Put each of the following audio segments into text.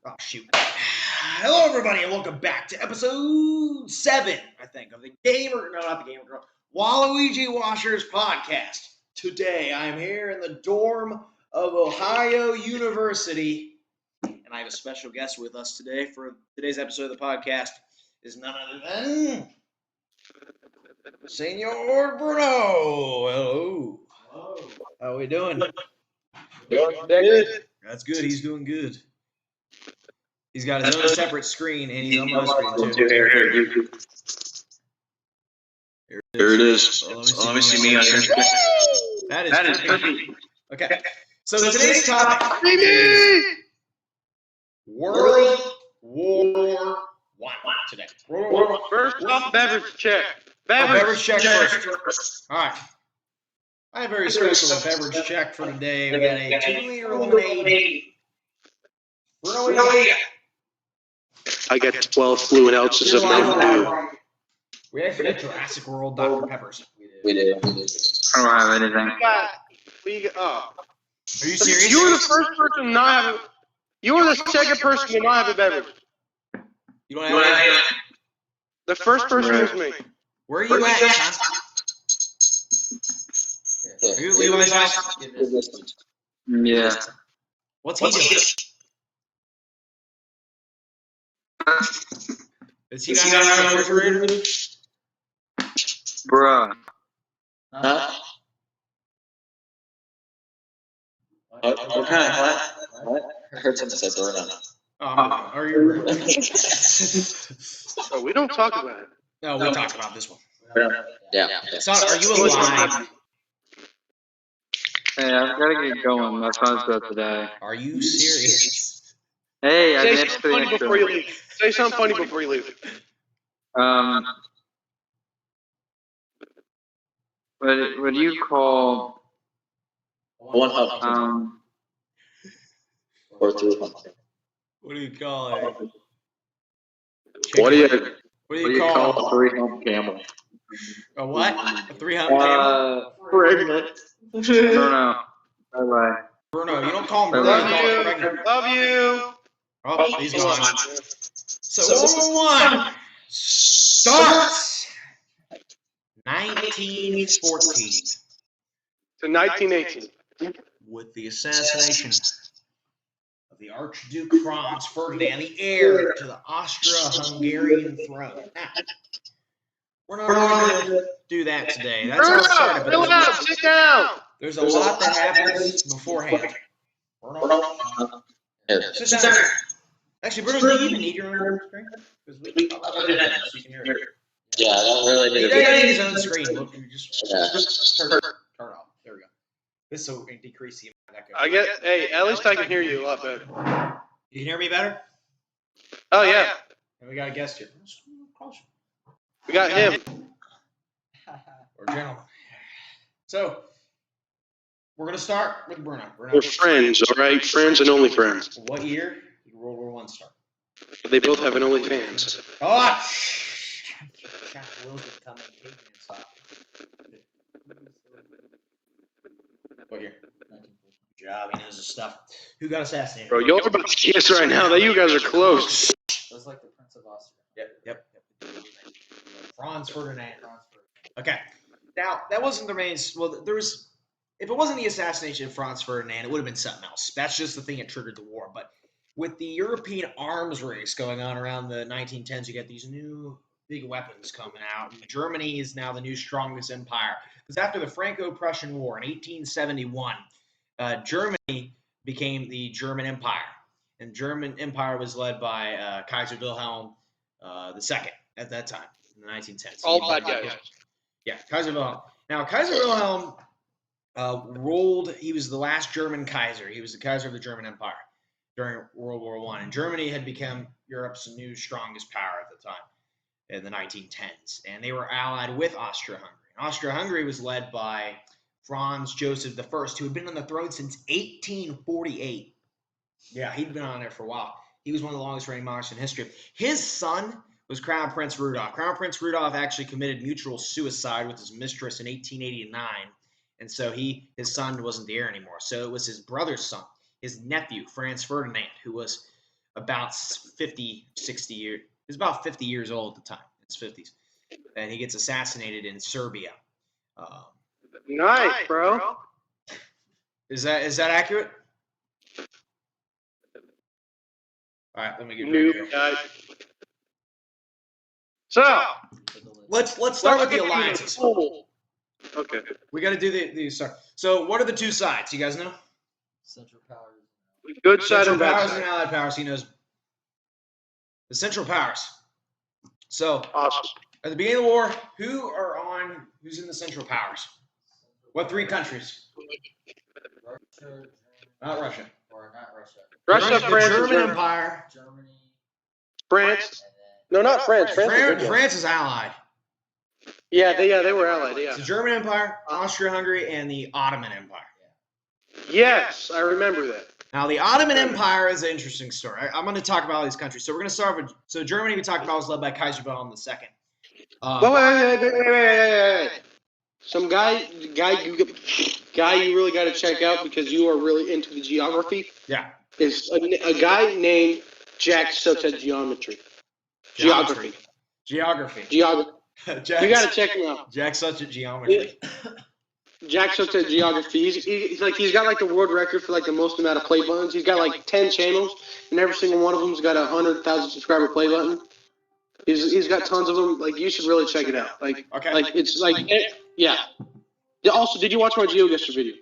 Oh, shoot. Hello, everybody, and welcome back to episode 7, I think, of the Waluigi Washers podcast. Today, I'm here in the dorm of Ohio University, and I have a special guest with us today for today's episode of the podcast. Is none other than Senor Bruno. Hello. Hello. How are we doing? Good. That's good. He's doing good. He's got his own separate screen, and he's on my screen too. Here it is. Let me see me on here. That is perfect. Okay. So today's topic is World War I today. First, beverage check. Beverage check first. All right. I have a very special beverage check for today. We got a 2-liter lemonade. I got 12 fluid ounces of Mountain Dew. We actually got Jurassic World Dr. Peppers. We did. I don't have anything. Are you serious? You were the first person not have. You were the second person to not have a beverage. You don't have anything? The first person was me. Where are you at, huh? Are you at Levi's house? Yeah. What's he doing? Is he not on the refrigerator? Bruh. Huh? What kind of what? I heard someone say Bruno. Oh, are you? Oh, we don't talk about it. No, we talked about this one. Yeah. So, are you alive? Hey, I've got to get going. My phone's about to die. Are you serious? Hey, I Say missed something the funny before you intro. leave. Say something funny before you leave. What do you call, One hub. Or 2 humps. What do you call it? What do you call a 3-hump camel? a what? A 300 camel? Pregnant. I don't know. Bye-bye. Bruno, you don't call him Bruno. You Love call him you. pregnant. Love you. Oh, he's gone. So, World War I starts 1914 To 1918. with the assassination of the Archduke Franz Ferdinand, the heir to the Austro-Hungarian throne. Now, we're not going to do that today. That's how it started, but Bruno, sit down. there's a lot that happens beforehand. Sit down. Actually, Bruno, do you even need your own screen? Because we so you can hear it. Yeah, I don't really He need doesn't need it. his own screen. Look, you just turn it off. There we go. This will decrease the amount that goes. Hey, at least I can hear you a lot better. You can hear me better? Oh yeah, And we got a guest here. Closer. we got him. Or gentleman. So, we're going to start with Bruno. We're friends, all right? Friends and only friends. What year did World War I start? They both have an OnlyFans. Oh! Jack Wilson coming, taking it off. What year? Good job, he knows his stuff. Who got assassinated? Bro, y'all are about to kiss right now. That you guys are close. It was like the Prince of Austria. Yep. Franz Ferdinand. Okay. Now, that wasn't the main. Well, there was. If it wasn't the assassination of Franz Ferdinand, it would have been something else. That's just the thing that triggered the war. But with the European arms race going on around the 1910s, you get these new big weapons coming out. And Germany is now the new strongest empire. Because after the Franco-Prussian War in 1871, Germany became the German Empire. And German Empire was led by Kaiser Wilhelm II at that time in the 1910s. All bad guys. Yeah, Kaiser Wilhelm. Now, Kaiser Wilhelm ruled. He was the last German Kaiser. He was the Kaiser of the German Empire during World War I. And Germany had become Europe's new strongest power at the time in the 1910s. And they were allied with Austria-Hungary. Austria-Hungary was led by Franz Joseph I, who had been on the throne since 1848. Yeah, he'd been on there for a while. He was one of the longest reigning monarchs in history. His son was Crown Prince Rudolph. Crown Prince Rudolph actually committed mutual suicide with his mistress in 1889. And so his son wasn't the heir anymore. So it was his brother's son, his nephew, Franz Ferdinand, who was about 50, 60 years. He was about 50 years old at the time, in his 50s. And he gets assassinated in Serbia. Nice, bro. Is that accurate? All right, let me get Noob guy. So let's start with the alliances. Okay. We got to do the start. So what are the two sides? You guys know? Central powers. Good side Central and bad powers side. and allied powers. He knows the Central powers. So Awesome. at the beginning of the war, who's in the Central powers? What three countries? Russia, Not Russia. or not Russia. Russia, the France, and German Germany. Empire. Germany, France. and then No, not France. France. France is allied. Yeah, they were allied. Yeah. It's the German Empire, Austria-Hungary, and the Ottoman Empire. Yes, I remember that. Now, the Ottoman Empire is an interesting story. I'm going to talk about all these countries. So we're going to start with Germany. We talked about was led by Kaiser Wilhelm II. Wait. Some guy you really got to check out because you are really into the geography. Yeah. Is a guy named Jack sucks at geometry. Geography. You got to check him out. Jack such at geometry. Jack sucks at geography. He's got like the world record for like the most amount of play buttons. He's got like 10 channels, and every single one of them's got 100,000 subscriber play button. He's got tons of them. Like you should really check it out. Like it's like yeah. Also, did you watch my GeoGuessr video?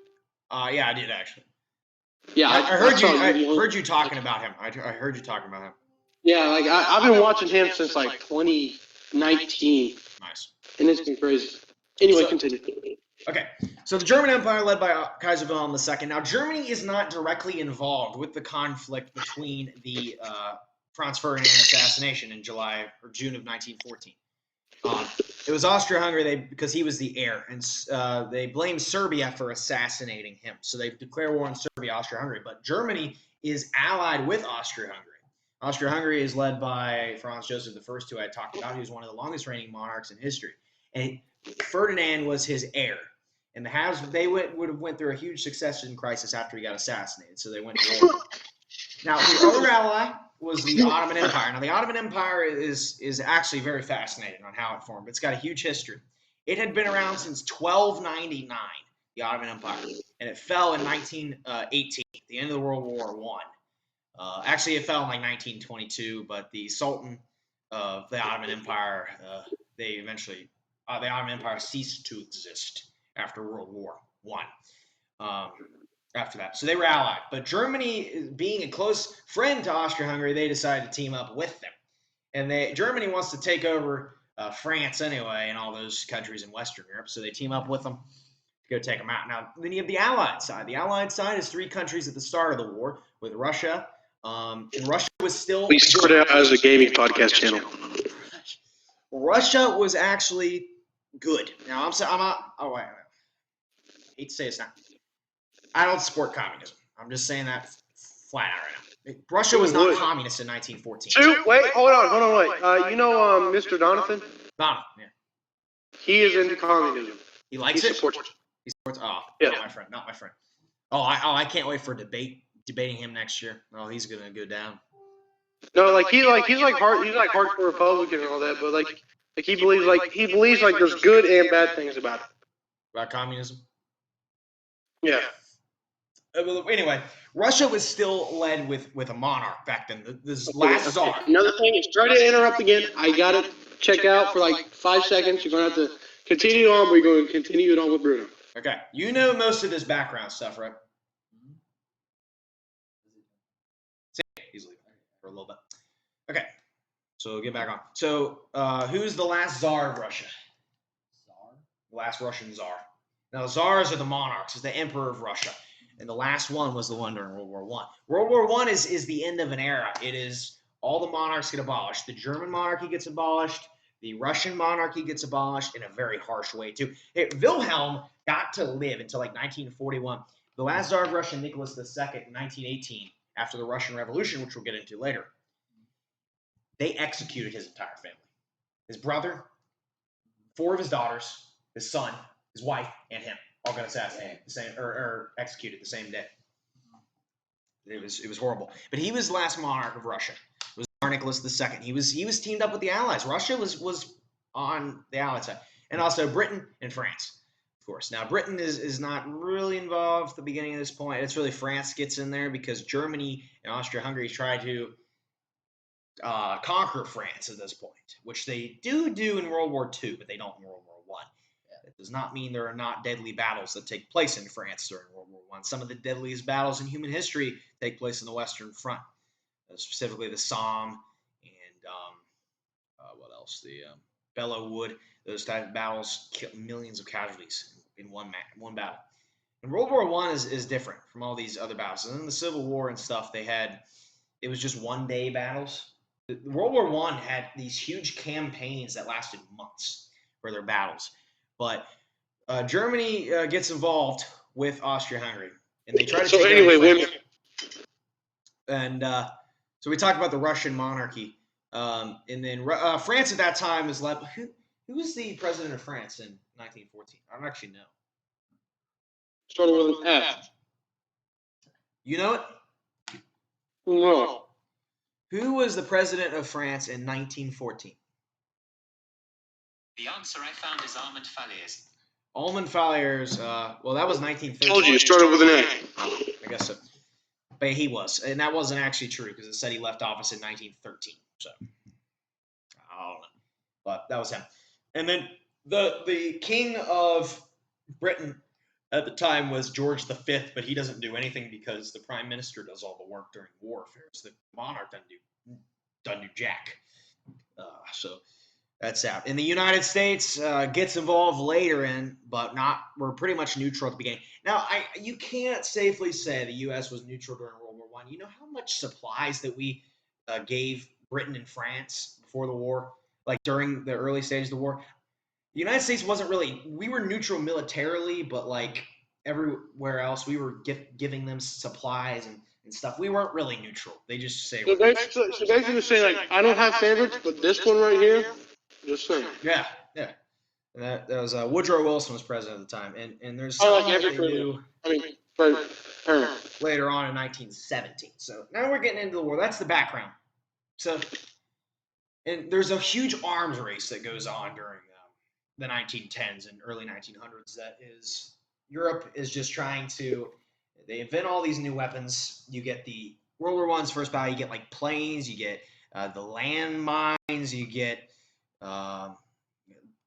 Yeah, I did actually. Yeah, I heard you talking about him. I heard you talking about him. Yeah, like I've been watching him since like 2019. Nice. And it's been crazy. Anyway, continue. Okay, so the German Empire led by Kaiser Wilhelm II. Now, Germany is not directly involved with the conflict between the Franz Ferdinand assassination in July or June of 1914. It was Austria-Hungary because he was the heir, and they blamed Serbia for assassinating him. So they declare war on Serbia, Austria-Hungary. But Germany is allied with Austria-Hungary. Austria-Hungary is led by Franz Joseph I, who I talked about. He was one of the longest-reigning monarchs in history. And Ferdinand was his heir. And they would have went through a huge succession crisis after he got assassinated. So they went to war. Now, the other ally was the Ottoman Empire. Now, the Ottoman Empire is actually very fascinating on how it formed. It's got a huge history. It had been around since 1299, the Ottoman Empire, and it fell in 1918, the end of the World War I. Actually, it fell in like 1922, but the Sultan of the Ottoman Empire, the Ottoman Empire ceased to exist after World War I. After that. So they were allied. But Germany, being a close friend to Austria-Hungary, they decided to team up with them. And Germany wants to take over France anyway and all those countries in Western Europe. So they team up with them to go take them out. Now, then you have the Allied side. The Allied side is three countries at the start of the war with Russia. And Russia was still... We started out as a gaming podcast channel. Russia was actually good. Now, I'm not... Oh, wait. I hate to say it's not... I don't support communism. I'm just saying that flat out right now. Russia was not communist in 1914. Wait, hold on. You know Mr. Donovan? Donovan, yeah. He is into communism. He likes it? Supports it. He supports Yeah. Not my friend. I can't wait for debating him next year. Oh, he's gonna go down. No, he's hardcore Republican and all that, but he believes there's good and bad things about it. About communism? Yeah. Anyway, Russia was still led with a monarch back then. This last czar. Another thing is, try to interrupt again. I got to check out for like 5 seconds. You're going to have to continue on. We're going to continue it on with Bruno. Okay. You know most of this background stuff, right? He's leaving for a little bit. Okay. So get back on. So who's the last czar of Russia? The last Russian czar. Now, czars are the monarchs. It's the emperor of Russia. And the last one was the one during World War I. World War I is the end of an era. It is all the monarchs get abolished. The German monarchy gets abolished. The Russian monarchy gets abolished in a very harsh way, too. Wilhelm got to live until like 1941. The last Tsar of Russia, Nicholas II, in 1918, after the Russian Revolution, which we'll get into later, they executed his entire family. His brother, 4 of his daughters, his son, his wife, and him all got assassinated the same, or executed the same day. It was horrible. But he was the last monarch of Russia. It was Tsar Nicholas II. He was teamed up with the Allies. Russia was on the Allied side, and also Britain and France, of course. Now Britain is not really involved at the beginning of this point. It's really France gets in there because Germany and Austria-Hungary try to conquer France at this point, which they do in World War II, but they don't in World War I. It does not mean there are not deadly battles that take place in France during World War I. Some of the deadliest battles in human history take place in the Western Front, specifically the Somme and what else? The Belleau Wood. Those type of battles kill millions of casualties in one battle. And World War I is different from all these other battles. And then the Civil War and stuff, it was just one-day battles. World War I had these huge campaigns that lasted months for their battles. But Germany gets involved with Austria-Hungary, and they try to. So anyway, so we talked about the Russian monarchy, and then France at that time is led. Who was the president of France in 1914? I don't actually know. Started with an F. You know it? No. Who was the president of France in 1914? The answer I found is Armand Falliers. Armand Falliers. Well, that was 1913. Told you, it started with an A. I guess so. But he was, and that wasn't actually true because it said he left office in 1913. So I don't know, but that was him. And then the king of Britain at the time was George V, but he doesn't do anything because the prime minister does all the work during war affairs. The monarch doesn't do jack. So that's out. And the United States gets involved later but we're pretty much neutral at the beginning. Now, you can't safely say the U.S. was neutral during World War I. You know how much supplies that we gave Britain and France before the war, like during the early stages of the war? The United States we were neutral militarily, but like everywhere else, we were giving them supplies and stuff. We weren't really neutral. They just say. So basically say, like, I don't have favorites, but this one right here, just saying. Yeah. And that was Woodrow Wilson was president at the time, and there's I like something every they president. do I mean, later on in 1917. So now we're getting into the war. That's the background. So, and there's a huge arms race that goes on during the 1910s and early 1900s. That is, Europe is just trying to. They invent all these new weapons. You get the World War I's first battle. You get like planes. You get the land mines. You get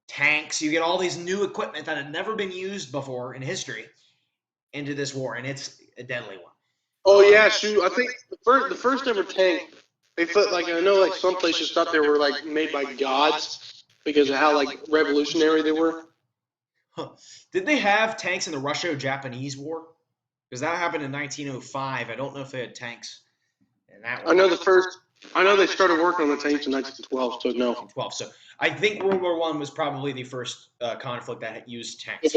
tanks. You get all these new equipment that had never been used before in history into this war, and it's a deadly one. Oh yeah, shoot! I think the first ever tank. They thought, like, I know, like, some places thought they were like made by gods because of how like revolutionary they were. Huh. Did they have tanks in the Russo-Japanese War? Because that happened in 1905. I don't know if they had tanks in that one. I know they started working on the tanks in 1912. So no. 1912. So I think World War I was probably the first conflict that had used tanks.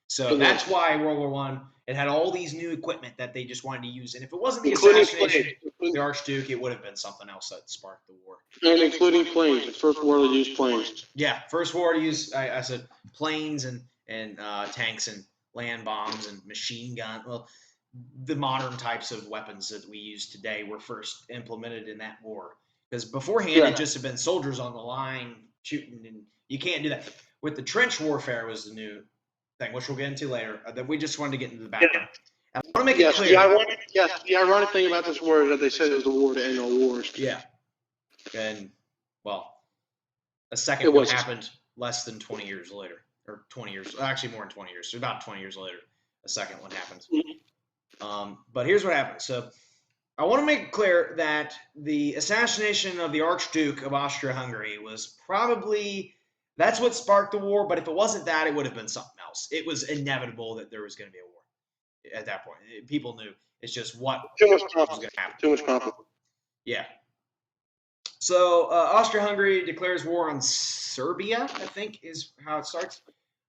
So that's why World War I, it had all these new equipment that they just wanted to use. And if it wasn't the assassination of the Archduke, it would have been something else that sparked the war. And including planes. The first war to use planes. Yeah, first war to use, I said, planes and tanks and land bombs and machine gun. Well, the modern types of weapons that we use today were first implemented in that war. Because beforehand, it just had been soldiers on the line shooting, and you can't do that. With the trench warfare was the new thing, which we'll get into later. That we just wanted to get into the background. And I want to make it clear. The ironic thing about this war is that they said it was the war to end all wars. Yeah. And, well, a second one happened less than 20 years later. Or 20 years, actually more than 20 years. So about 20 years later, a second one happened. But here's what happened. So I want to make it clear that the assassination of the Archduke of Austria-Hungary was probably, that's what sparked the war. But if it wasn't that, it would have been something else. It was inevitable that there was going to be a war at that point. People knew. It's just what was going to happen. Too much conflict. Yeah. So Austria-Hungary declares war on Serbia, I think is how it starts,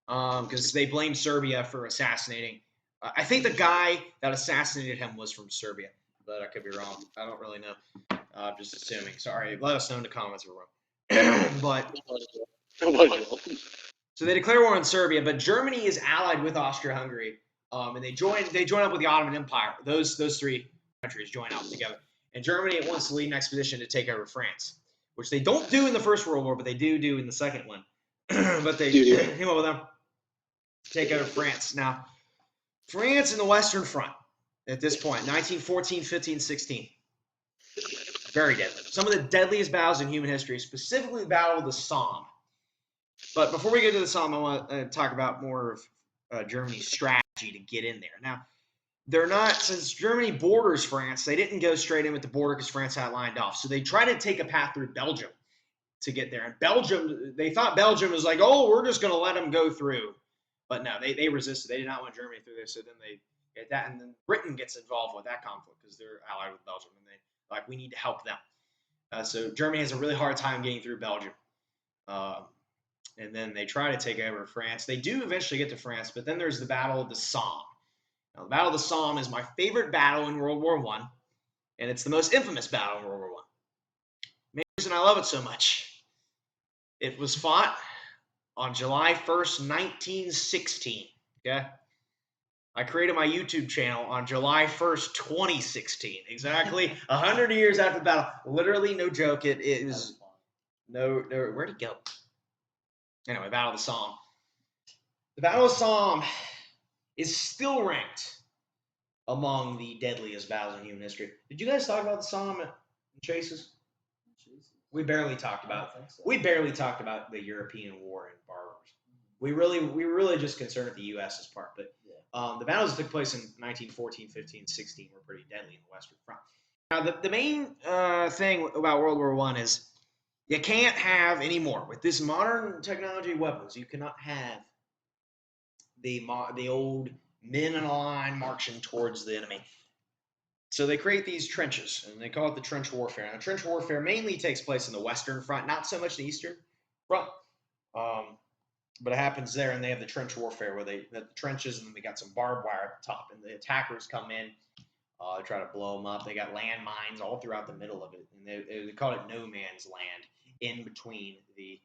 because they blame Serbia for assassinating. I think the guy that assassinated him was from Serbia, but I could be wrong. I don't really know. I'm just assuming. Sorry, let us know in the comments if we're wrong. But so they declare war on Serbia, but Germany is allied with Austria-Hungary, and they join up with the Ottoman Empire. Those three countries join up together. And Germany wants to lead an expedition to take over France, which they don't do in the First World War, but they do in the Second one. But they came up with them take over France. Now, France in the Western Front at this point, 1914, 15, 16. Very deadly. Some of the deadliest battles in human history, specifically the Battle of the Somme. But before we get to the Somme, I want to talk about more of Germany's strategy to get in there. Now, they're not, since Germany borders France, they didn't go straight in with the border because France had lined off. So they tried to take a path through Belgium to get there. And Belgium, they thought Belgium was like, oh, we're just going to let them go through. But no, they resisted. They did not want Germany through there. So then they get that. And then Britain gets involved with that conflict because they're allied with Belgium. And they like, we need to help them. So Germany has a really hard time getting through Belgium. And then they try to take over France. They do eventually get to France, but then there's the Battle of the Somme. Now, the Battle of the Somme is my favorite battle in World War I, and it's the most infamous battle in World War I. Main reason I love it so much, it was fought on July 1st, 1916. Okay? I created my YouTube channel on July 1st, 2016. Exactly 100 years after the battle. Literally, no joke. It was no. Where'd he go? Anyway, Battle of the Somme. The Battle of Somme is still ranked among the deadliest battles in human history. Did you guys talk about the Somme and Chases? We barely talked about it. So. We barely talked about the European war and barbers. We were really just concerned with the U.S.'s part. But the battles that took place in 1914, 15, 16 were pretty deadly in the Western Front. Now, the main thing about World War I is you can't have anymore. With this modern technology weapons, you cannot have the old men in a line marching towards the enemy. So they create these trenches, and they call it the trench warfare. Now, trench warfare mainly takes place in the Western Front, not so much the Eastern Front. But it happens there, and they have the trench warfare where they have the trenches, and then they got some barbed wire at the top, and the attackers come in. They try to blow them up. They got landmines all throughout the middle of it, and they call it no man's land in between the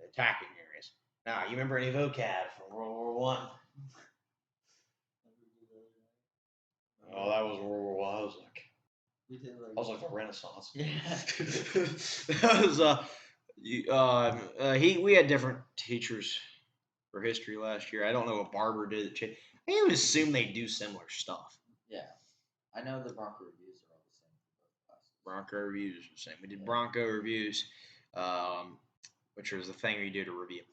attacking areas. Now, you remember any vocab from World War I? Oh, that was World War I. I was like the Renaissance. Yeah. That was we had different teachers for history last year. I don't know what Barber did. I would assume they do similar stuff. Yeah. I know the Bronco reviews are all the same for both classes. Bronco reviews are the same. We did Bronco reviews, which was the thing we do to review.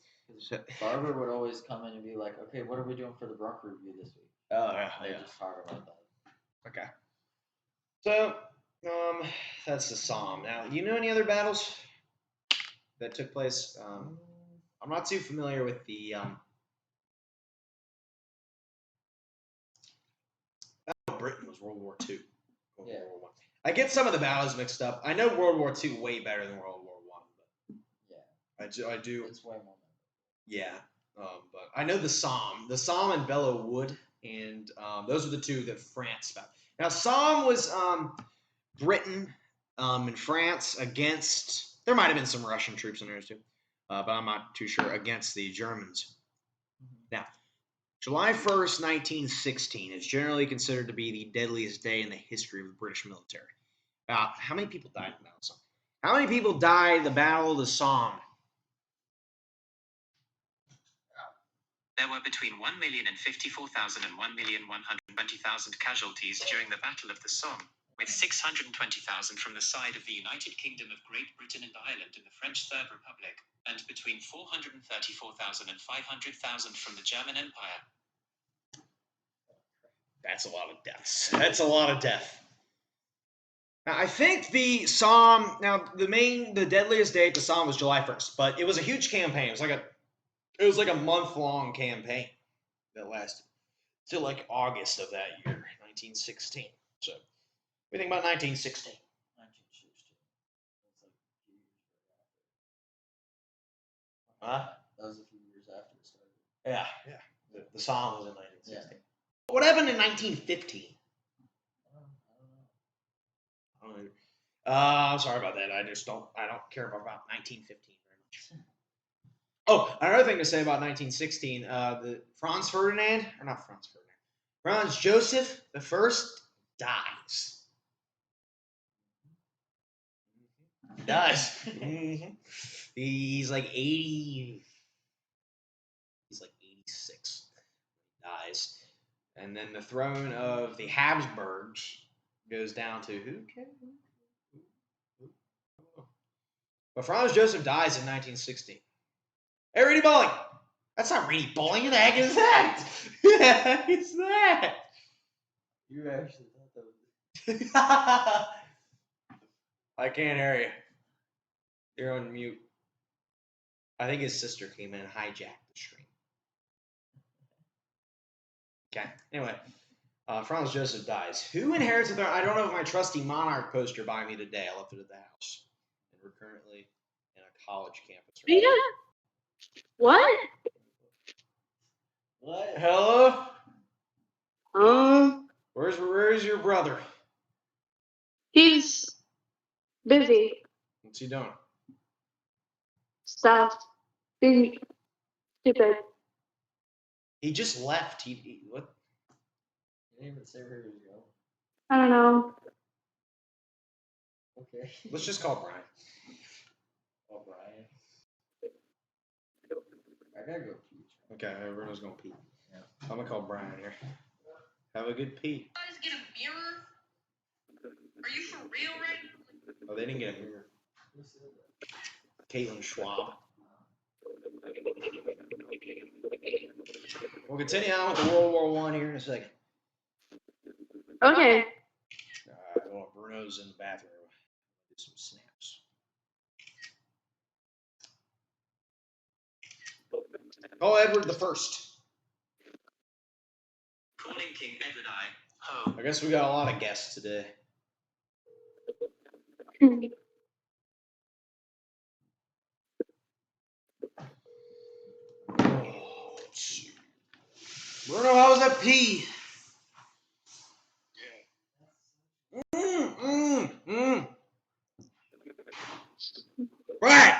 So, Barber would always come in and be like, okay, what are we doing for the Bronco review this week? oh, yeah. They just talk about that. Okay. So, that's the Somme. Now, you know any other battles that took place? I'm not too familiar with the Battle of Britain was World War II. World War I. I get some of the battles mixed up. I know World War II way better than World War I, but yeah, I do. It's way more. Yeah, but I know the Somme and Belleau Wood, and those are the two that France fought. Now, Somme was Britain and France against. There might have been some Russian troops in there too, but I'm not too sure, against the Germans. Now, July 1st, 1916 is generally considered to be the deadliest day in the history of the British military. How many people died in the Battle of Somme? How many people died in the Battle of the Somme? There were between 1,054,000 and 1,120,000 casualties during the Battle of the Somme, with 620,000 from the side of the United Kingdom of Great Britain and Ireland in the French Third Republic, and between 434,000 and 500,000 from the German Empire. That's a lot of deaths. That's a lot of death. Now, I think the Somme, the deadliest day at the Somme was July 1st, but it was a huge campaign. It was like a month-long campaign that lasted till like August of that year, 1916. So, what do you think about 1916? 1916. That's like a few years after. Huh? That was a few years after it started. Yeah. The Somme was in 1916. Yeah. What happened in 1915? I don't know. I'm sorry about that. I don't care about 1915 very much. Oh, another thing to say about 1916, the Franz Joseph I dies. does. Mhm. He's like 80. He's like 86. Dies. And then the throne of the Habsburgs goes down to who? But Franz Joseph dies in 1916. Hey, Reedy Bowling! That's not Reedy Bowling. Who the heck is that? Who the heck is that? You actually thought that was. I can't hear you. You're on mute. I think his sister came in and hijacked the stream. Okay. Anyway, Franz Joseph dies. Who inherits the throne? I don't have my trusty monarch poster by me today. I left it at the house. And we're currently in a college campus. Right? What? What? Hello? Where's your brother? He's busy. What's he doing? Stuff. Being stupid. He just left. He what? You didn't even say where he was going. I don't know. Okay. Let's just call Brian. Oh, Brian. I gotta go pee. Okay, everyone's gonna pee. Yeah. I'm gonna call Brian here. Have a good pee. Guys get a mirror? Are you for real right now? Oh, they didn't get a mirror. Caitlin Schwab. We'll continue on with the World War I here in a second. Okay. Well, Bruno's in the bathroom. Do some snaps. Call Edward the First. Calling King Edward I. Home. I guess we got a lot of guests today. Bruno, how was that pee? Right.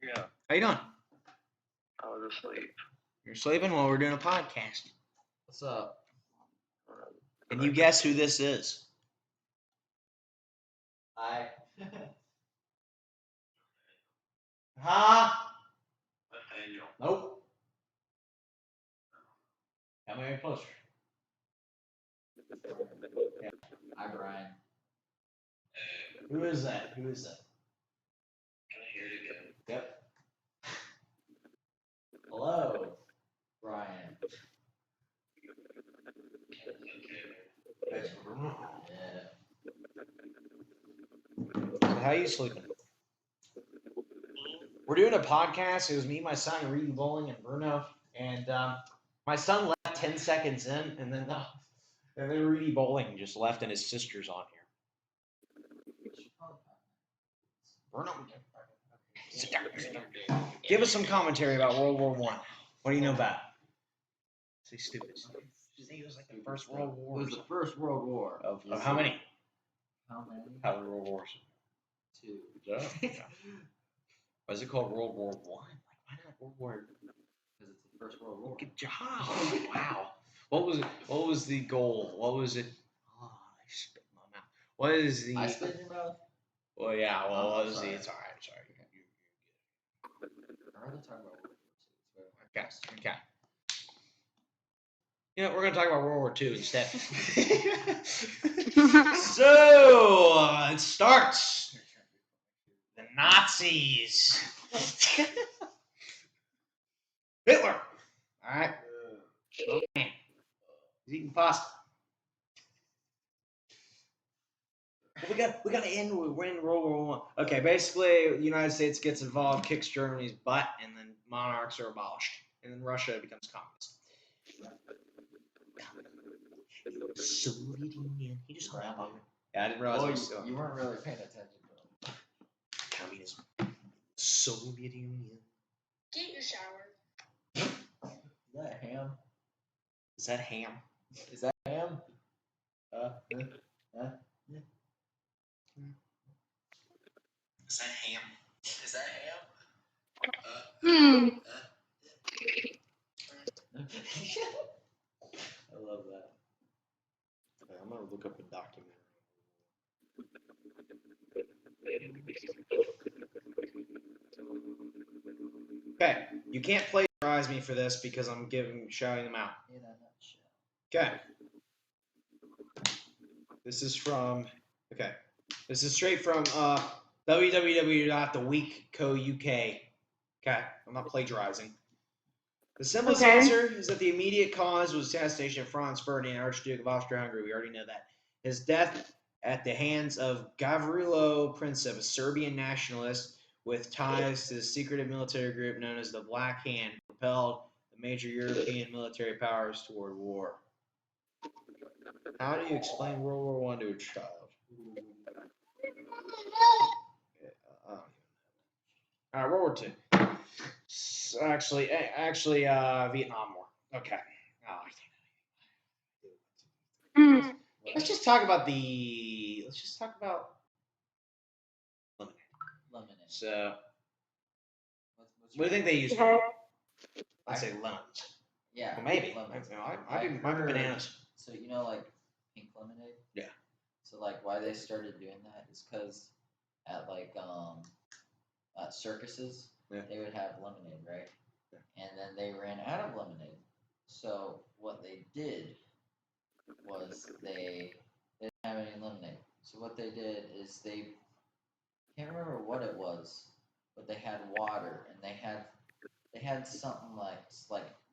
Yeah, How you doing? I was asleep. You're sleeping while we're doing a podcast. What's up? Can you guess who this is? I. Huh? Nathaniel. Nope. Come here closer. Hi, Brian. Who is that? Who is that? Can I hear it again? Yep. Hello, Brian. That's Bruno. Yeah. So how you sleeping? We're doing a podcast. It was me, my son, Reedy Bowling, and Bruno. And my son left 10 seconds in, and then Reedy Bowling just left, and his sister's on here. Bruno, sit down. Sit down. Give us some commentary about World War I. What do you know about it? Say stupid. You think it was like the First World It War? was the First World War. Of how many? How many? How many World Wars? 2. Why is it called World War I? Like, why not World War? Because it's the First World War. Good job. Wow. What was it? What was the goal? What was it? Oh, I spit in my mouth. What is the? I spit in your mouth? Well, yeah. Well, Oh, what was the? sorry. It's all right. Sorry. I'd rather talk about World War II. Okay. Okay. You know, we're gonna talk about World War II instead. So it starts. The Nazis. Hitler. All right. Okay. He's eating pasta. Well, we gotta end. We're in World War I. Okay, basically, the United States gets involved, kicks Germany's butt, and then monarchs are abolished, and then Russia becomes communist. Soviet Union. He just hung up on me. Yeah, I didn't realize. Oh, it was still you weren't really paying attention to him. communism. Soviet Union. Get your shower. Is that ham? Is that ham? Is that ham? Is that ham? Is that ham? I love that. Okay, I'm gonna look up a documentary. Okay, you can't plagiarize me for this because I'm shouting them out. In a nutshell. Okay. This is from. Okay. This is straight from www.theweekco.uk. Okay, I'm not plagiarizing. The simplest Okay. answer is that the immediate cause was assassination of Franz Ferdinand, Archduke of Austria-Hungary. We already know that. His death at the hands of Gavrilo Princip, a Serbian nationalist with ties to the secretive military group known as the Black Hand, propelled the major European military powers toward war. How do you explain World War I to a child? All right, World War II. Actually, Vietnam War. Okay. Mm. Let's just talk about lemonade. Lemonade. So, What's what do you think they use? Okay. I'd say lemons. Yeah. Well, maybe. Lemons. Might be bananas. So you know, like pink lemonade. Yeah. So like, why they started doing that is because at like circuses, Yeah. they would have lemonade, right? Yeah. And then they ran out of lemonade. So what they did was they didn't have any lemonade. So what they did is they can't remember what it was, but they had water and they had something like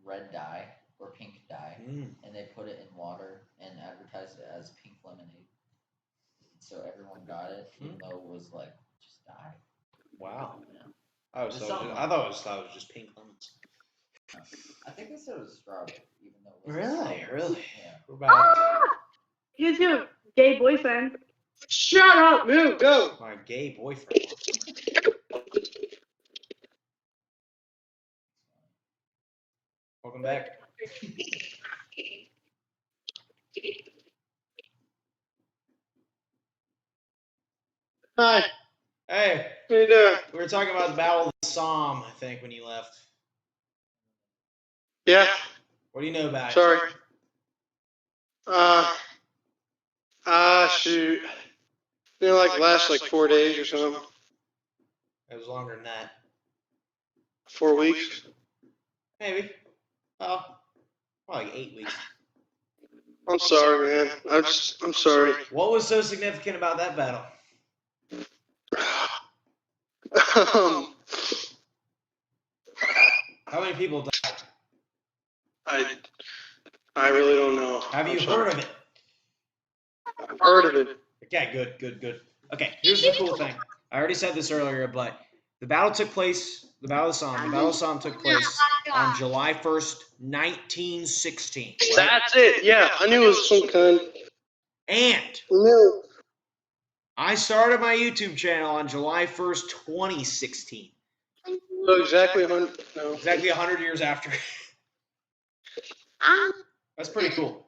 red dye or pink dye, and they put it in water and advertised it as pink lemonade. So everyone got it, even though it was like just dye. Wow. Yeah. I thought it was just pink lemons. I think they said it was strawberry, even though it was Really? Yeah. What about He's your gay boyfriend. Shut up, move, go. my gay boyfriend? Welcome back. Hi. Hey, How you doing? we were talking about the Battle of the Somme, I think, when you left. Yeah. What do you know about it? Sorry. Shoot. Last 4 days or something. It was longer than that. 4 weeks. Maybe. Oh, probably like 8 weeks. I'm sorry, man. I'm sorry. What was so significant about that battle? How many people died? I really don't know. Have you heard of it? I've heard of it. Okay, good. Okay, here's the cool thing. I already said this earlier, but the Battle of the Somme took place on July 1st, 1916. Right? That's it. Yeah, I knew it was some kind. And No. I started my YouTube channel on July 1st, 2016. So exactly 100. No. Exactly 100 years after. That's pretty cool.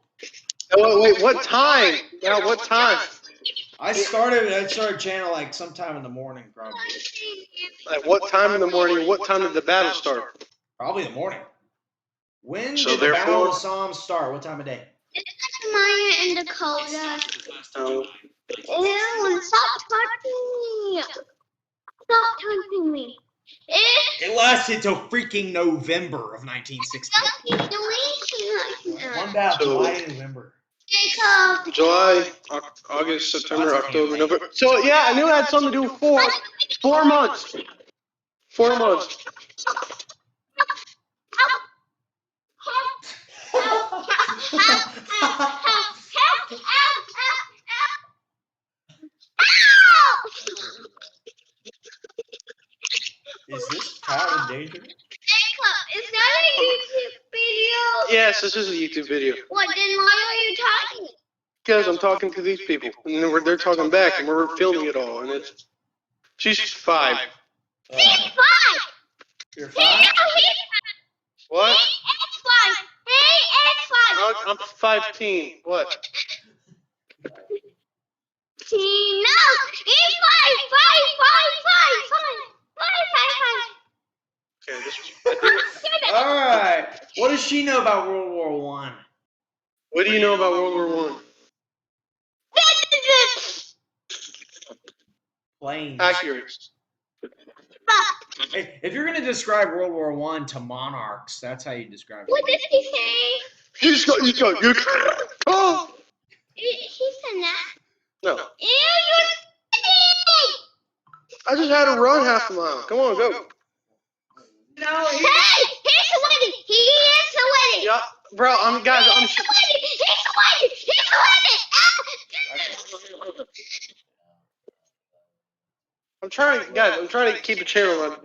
Oh, wait, what time? Yeah, what time? I started channel like sometime in the morning, probably. At what time in the morning? What time did the battle start? Probably the morning. When So did the Battle therefore- of the Somme start? What time of day? It's Maya and Dakota. No. Ew, stop touching me. Stop touching me. It lasted till freaking November of 1916. One battle, So- July and November. July, August, September, October, November. So yeah, I knew it had something to do with 4 months. 4 months. Is this child in danger? Is that a YouTube video? Yes, this is a YouTube video. What, then why are you talking? Because I'm talking to these people, and they're talking back, and we're filming it all, and it's. She's 5. He's 5. You're 5? What? He's 5. He is 5. I'm 15. What? No, he's 5. Okay, this. All right. What does she know about World War I? What do you know about World War I? Planes. Accurate. Hey, if you're going to describe World War I to monarchs, that's how you describe What it. did he say? He's go. Oh He said that. no! Ew, you're I just had to run half a mile. Come on, go. No, Hey, he's sweating. He is sweating. Yeah, bro. Guys. I'm. He's sweating. He's sweating. He's sweating. I'm trying to keep the channel running.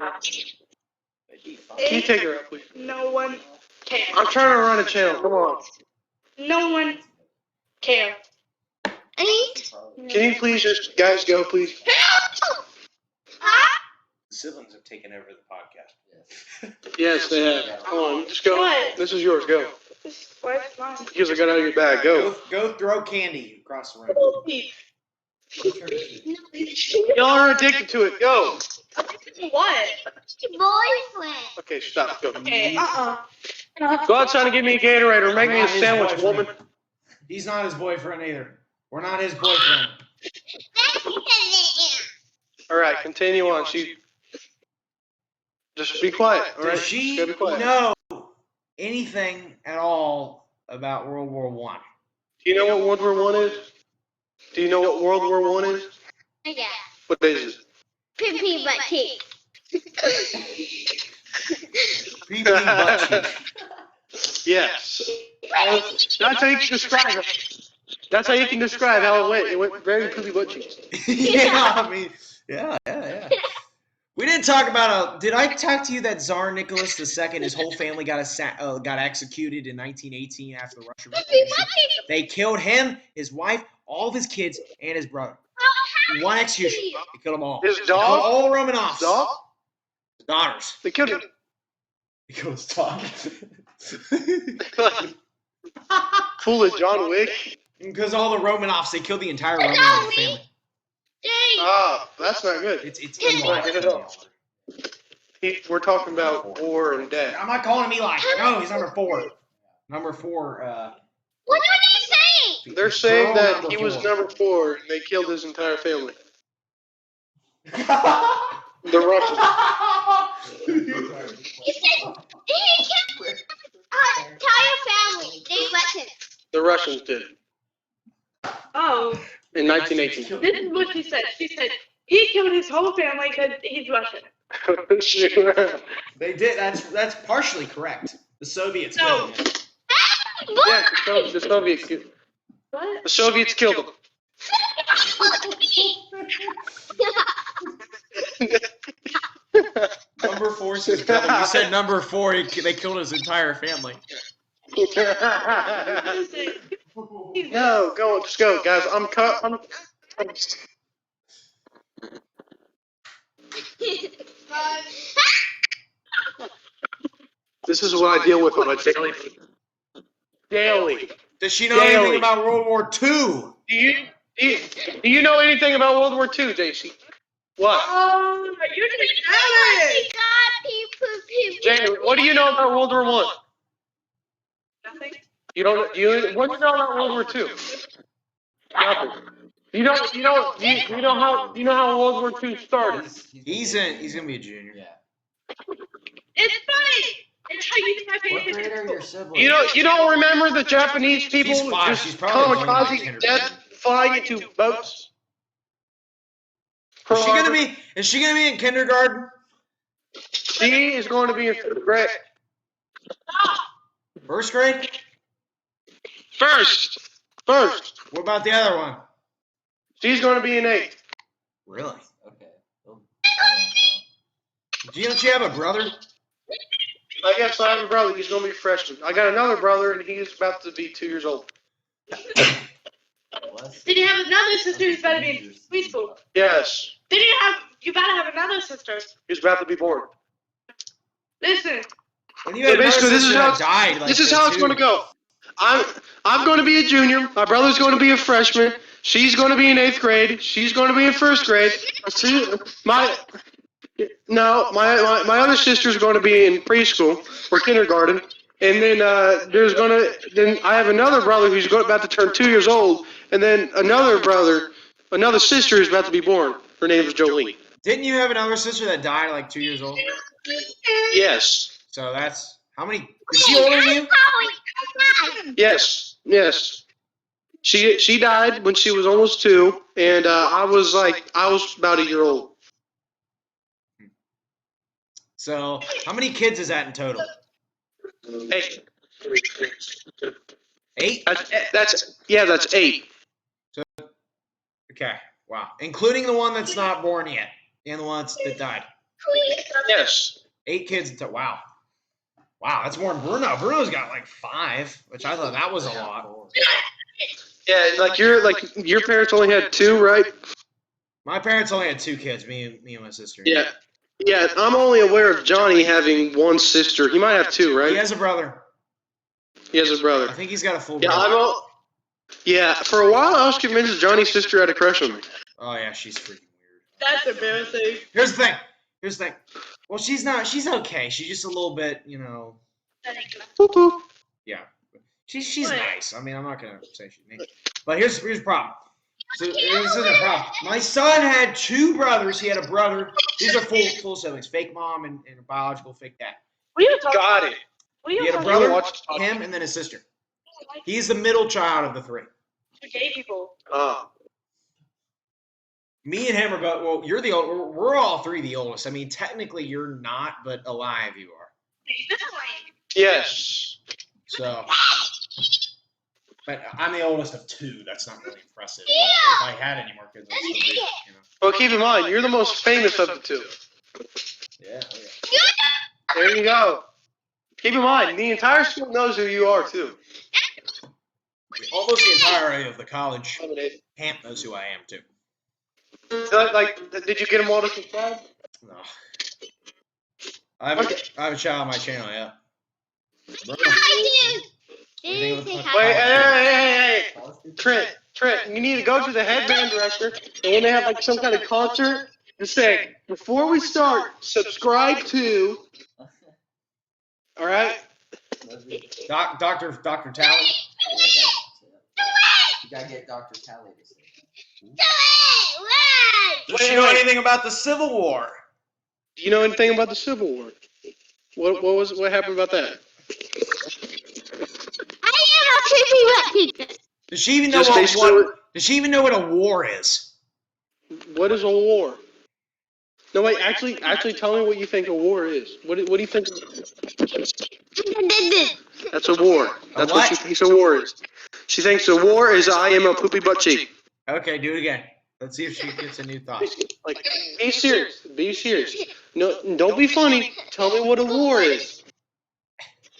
Can you take her up, please? no one cares. I'm trying to run a channel. Come on. No one cares. Can you please just guys go, please? The siblings have taken over the podcast. Yes, they have. Come on, just go. What? This is yours. Go. Where's mine? Because I got out of your bag. Go. Go throw candy across the room. Y'all are addicted to it. Go. What? Boyfriend. Okay, stop. Go. Okay, Go outside and give me a Gatorade or make me a Not his sandwich, boyfriend. woman. He's not his boyfriend either. We're not his boyfriend. All right, continue on. Just be quiet. All right. Does she Just gotta be quiet. know anything at all about World War I? Do you know what World War I is? Do you know what World War I is? Yeah. What is it? Pee butt cheek. Pee-pee butt cheek. Yes. That's how you can describe it. That's how you can describe how it went. It went very poopy butt cheeks. Yeah, I mean, yeah. We didn't talk about did I talk to you that Tsar Nicholas II, his whole family got executed in 1918 after the Russian Revolution? They killed him, his wife, all of his kids, and his brother. One execution. They killed them all. His They killed dog? all Romanovs. Dog? His daughters. They killed him. They killed his dog. Fool of John Wick. Because all the Romanovs, they killed the entire Romanov family. Ah, that's not good. It's Not good at all. We're talking about war and death. I'm not calling him Eli. No, he's number 4. Number 4. What are they saying? They're saying Girl that number he was 4. number 4 and they killed his entire family. The Russians. He said he killed entire family. They Russians. The Russians did. Oh, In 1918. this is what she said. She said he killed his whole family because he's Russian. They did. That's partially correct. The Soviets No. killed him. Yeah, the Soviets killed him. What? The Soviets killed him. Number 4 says brother. You said number 4. They killed his entire family. No, go, just go, guys. I'm This is what I deal with on a daily. Does she know Daily. anything about World War II? Do you know anything about World War II, JC? What? Oh, you're doing Oh better. my God, Jamie, what do you know about World War I? Nothing. You don't. What do you know about World War II? Nothing. You know how World War II started. He's gonna be a junior. Yeah. It's funny. It's how you can have What anything grade are in your school. siblings? You don't remember the Japanese people She's 5. just She's probably going to kamikaze kindergarten. death flying into boats? Is she gonna be in kindergarten? She is going to be in 3rd grade. First grade? First. What about the other one? She's going to be in 8th. Really? Okay. Don't you have a brother? I guess I have a brother. He's going to be a freshman. I got another brother, and he's about to be 2 years old. Then you have another sister who's about to be in preschool. Yes. Then you gotta have another sister. He's about to be born. Listen, When you had So basically, another this is sister how that died. Like This is that, how it's too. going to go. I'm going to be a junior. My brother's going to be a freshman. She's going to be in 8th grade. She's going to be in 1st grade. My other sister's going to be in preschool or kindergarten. And then then I have another brother who's about to turn 2 years old, and then another sister is about to be born. Her name was Jolene. Didn't you have another sister that died at like 2 years old? Yes. So that's how many? Is she older than you? Yes. Yes. She died when she was almost 2, and I was about a year old. So how many kids is that in total? 8. 8? That's 8. Okay. Wow. Including the one that's not born yet and the one that died. Yes. 8 kids in total. Wow. Wow, that's more than Bruno. Bruno's got like 5, which I thought that was a lot. Yeah, like your parents only had 2, right? My parents only had 2 kids, me and my sister. Yeah. Yeah, I'm only aware of Johnny having 1 sister. He might have 2, right? He has a brother. He has a brother. I think he's got a full Yeah, brother. Yeah, for a while I was convinced Johnny's sister had a crush on me. Oh yeah, she's freaking weird. That's embarrassing. Here's the thing. Well, she's not. She's okay. She's just a little bit, Poo-poo. Yeah. She's What? nice. I mean, I'm not gonna say she's mean. But here's the problem. So this isn't a problem. My son had 2 brothers. He had a brother. These are full siblings. Fake mom and a biological fake dad. What are you talking Got about? it. What are you He had a talking brother, about? him, and then his sister. He's the middle child of the 3. Gay people. Me and him are both. Well, you're the old. We're all 3 the oldest. I mean, technically you're not, but alive you are. Yes. So, but I'm the oldest of 2. That's not really impressive. If I had any more kids, I'd still be, Well, keep in mind, you're the most famous of the 2. Yeah. There you go. Keep in mind, the entire school knows who you are, too. Almost the entirety of the college camp knows who I am too. Like, did you get them all to subscribe? No. I have a child on my channel, yeah. I do. Anything with Say the- hi. Hey. Trent, you need to go to the headband director, and when they have like some kind of concert, just say, before we start, subscribe to. All right? Dr. Tally. You gotta get Dr. Tally to say that. Does she know anything about the Civil War? Do you know anything about the Civil War? What happened about that? I am a creepy wet teacher. Does she even know Just basically Does she even know what a war is? What is a war? No, wait. Actually, tell me what you think a war is. What do you think? That's a war. That's what she thinks a war is. She thinks a war is I am a poopy butt cheek. Okay, do it again. Let's see if she gets a new thought. Like, be serious. Be serious. No, don't be funny. Tell me what a war is.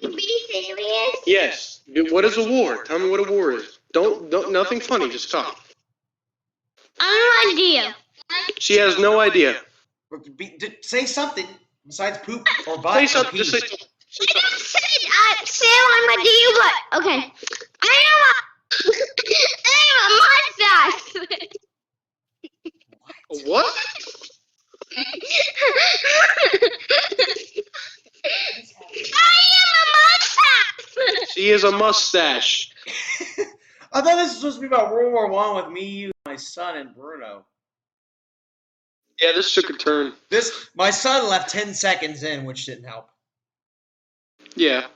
Be serious. Yes. What is a war? Tell me what a war is. Don't nothing funny. Just talk. I have no idea. She has no idea. Say something besides poop or butt. Say or something. pee. Just say something. I say one idea, but okay. I am a mustache. What? I am a mustache. She is a mustache. I thought this was supposed to be about World War I with me, you, my son, and Bruno. Yeah, this took a turn. My son left 10 seconds in, which didn't help. Yeah.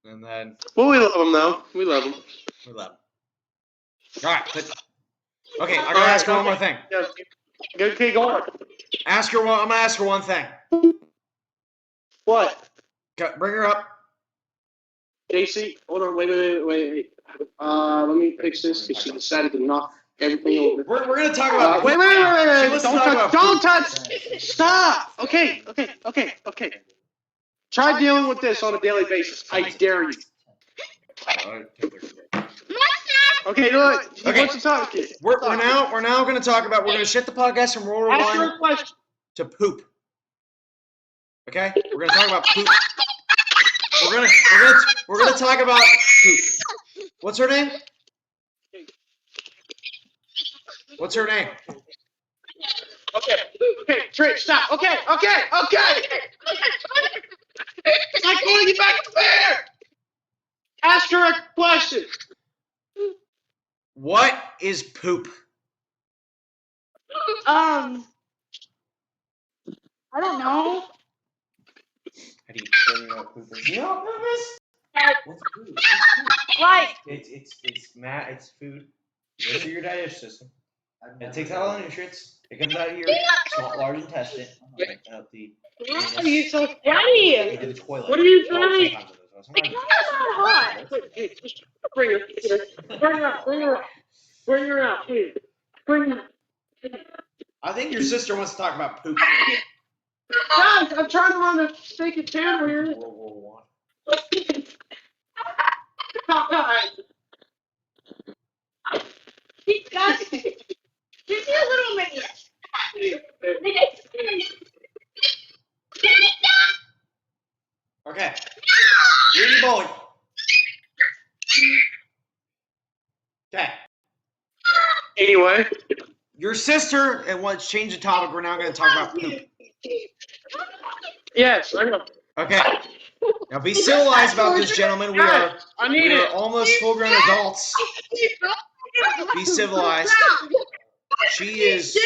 And then Well, we love him though. We love him. we left. All right, okay, I gotta ask her one more thing. Yeah. Okay, go on. I'm gonna ask her one thing. What? Bring her up. JC, hold on. Wait. Let me fix this because she decided to knock everything over. We're gonna talk about. Wait. She wants to Don't talk touch. about Don't poop. touch. Stop. Okay. Try dealing with this on a daily basis. I dare you. Okay, look. He Okay. wants to talk to you. We're now gonna talk about. We're gonna shift the podcast from World War Ask her I a question. to poop. Okay, we're gonna talk about poop. We're gonna talk about poop. What's her name? What's her name? Okay, Trish, stop. Okay. I'm not calling you back to there. Ask her a question. What is poop? No. How do you know what poop is? You know what poop is? What's poop? Like, It's food. It goes through your digestive system. It takes out all the nutrients. It comes out of your small, large intestine. Out the why are you so sweaty? into the toilet. What are you Well, trying? sometimes it does. It's not hot. Bring her. Bring her out. Bring her out. Bring her out, please. Bring her. I think your sister wants to talk about poop. Guys, I'm trying to run a steak and pan here. World War Disgusting. Just a little minute. I. Okay. Rudy bowling. Okay. Anyway, Your sister, and let's change the topic. We're now going to talk about poop. yes, I know. Okay. Now be civilized about this, gentlemen. We are I need it. almost full-grown adults. Be civilized. She is.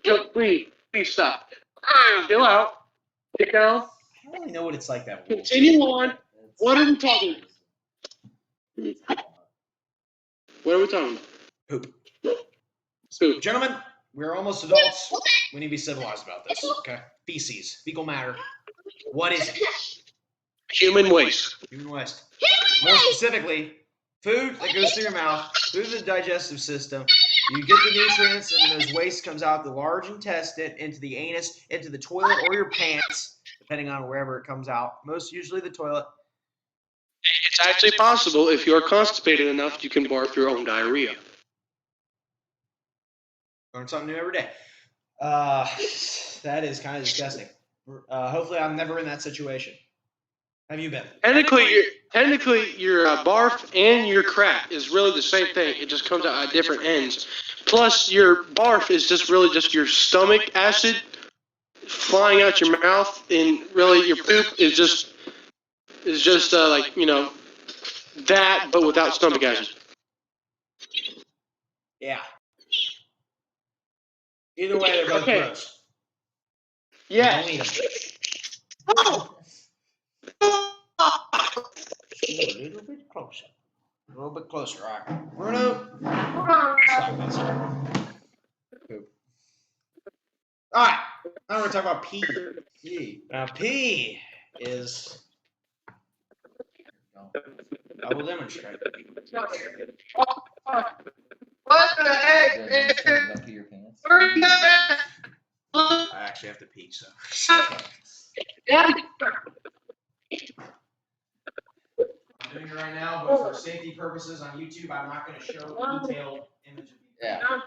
No, please stop. Chill out. Chill out. I don't really know what it's like that. Continue on. What are we talking about? What are we talking about? Poop. Poop. Gentlemen, we're almost adults. We need to be civilized about this. Okay. Feces, fecal matter. What is it? Human waste. Human waste. More specifically, food that goes through your mouth, through the digestive system. You get the nutrients, and those waste comes out the large intestine, into the anus, into the toilet or your pants, depending on wherever it comes out. Most usually the toilet. It's actually possible if you are constipated enough, you can barf your own diarrhea. Learn something new every day. That is kind of disgusting. Hopefully, I'm never in that situation. Have you been? Technically, your barf and your crap is really the same thing. It just comes out at different ends. Plus, your barf is just really just your stomach acid flying out your mouth, and really your poop is just like, you know, that, but without stomach acid. Yeah. Either way, they're both Okay. gross. Yeah. Don't eat them. A little bit closer. A little bit closer. All right. Bruno. Stop this. Poop. All right. Now we're going to talk about pee. Pee. Now, pee is. I will demonstrate. What the heck? Go pee your pants. I actually have to pee, so. I'm doing it right now, but for safety purposes on YouTube, I'm not going to show detailed image of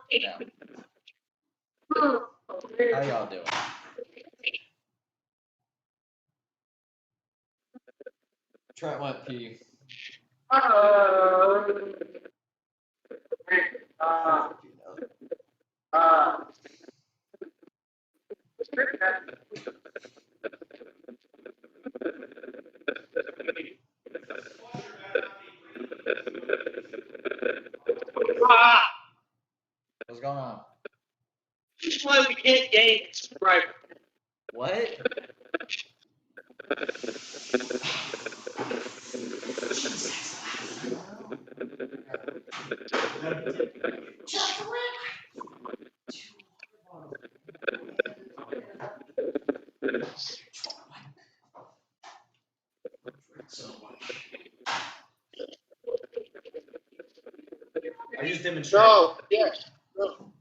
pee. Yeah. How y'all doing? Trent went pee. What's going on? That's why we can't date. Right. What? I just demonstrated. No. Yes. No.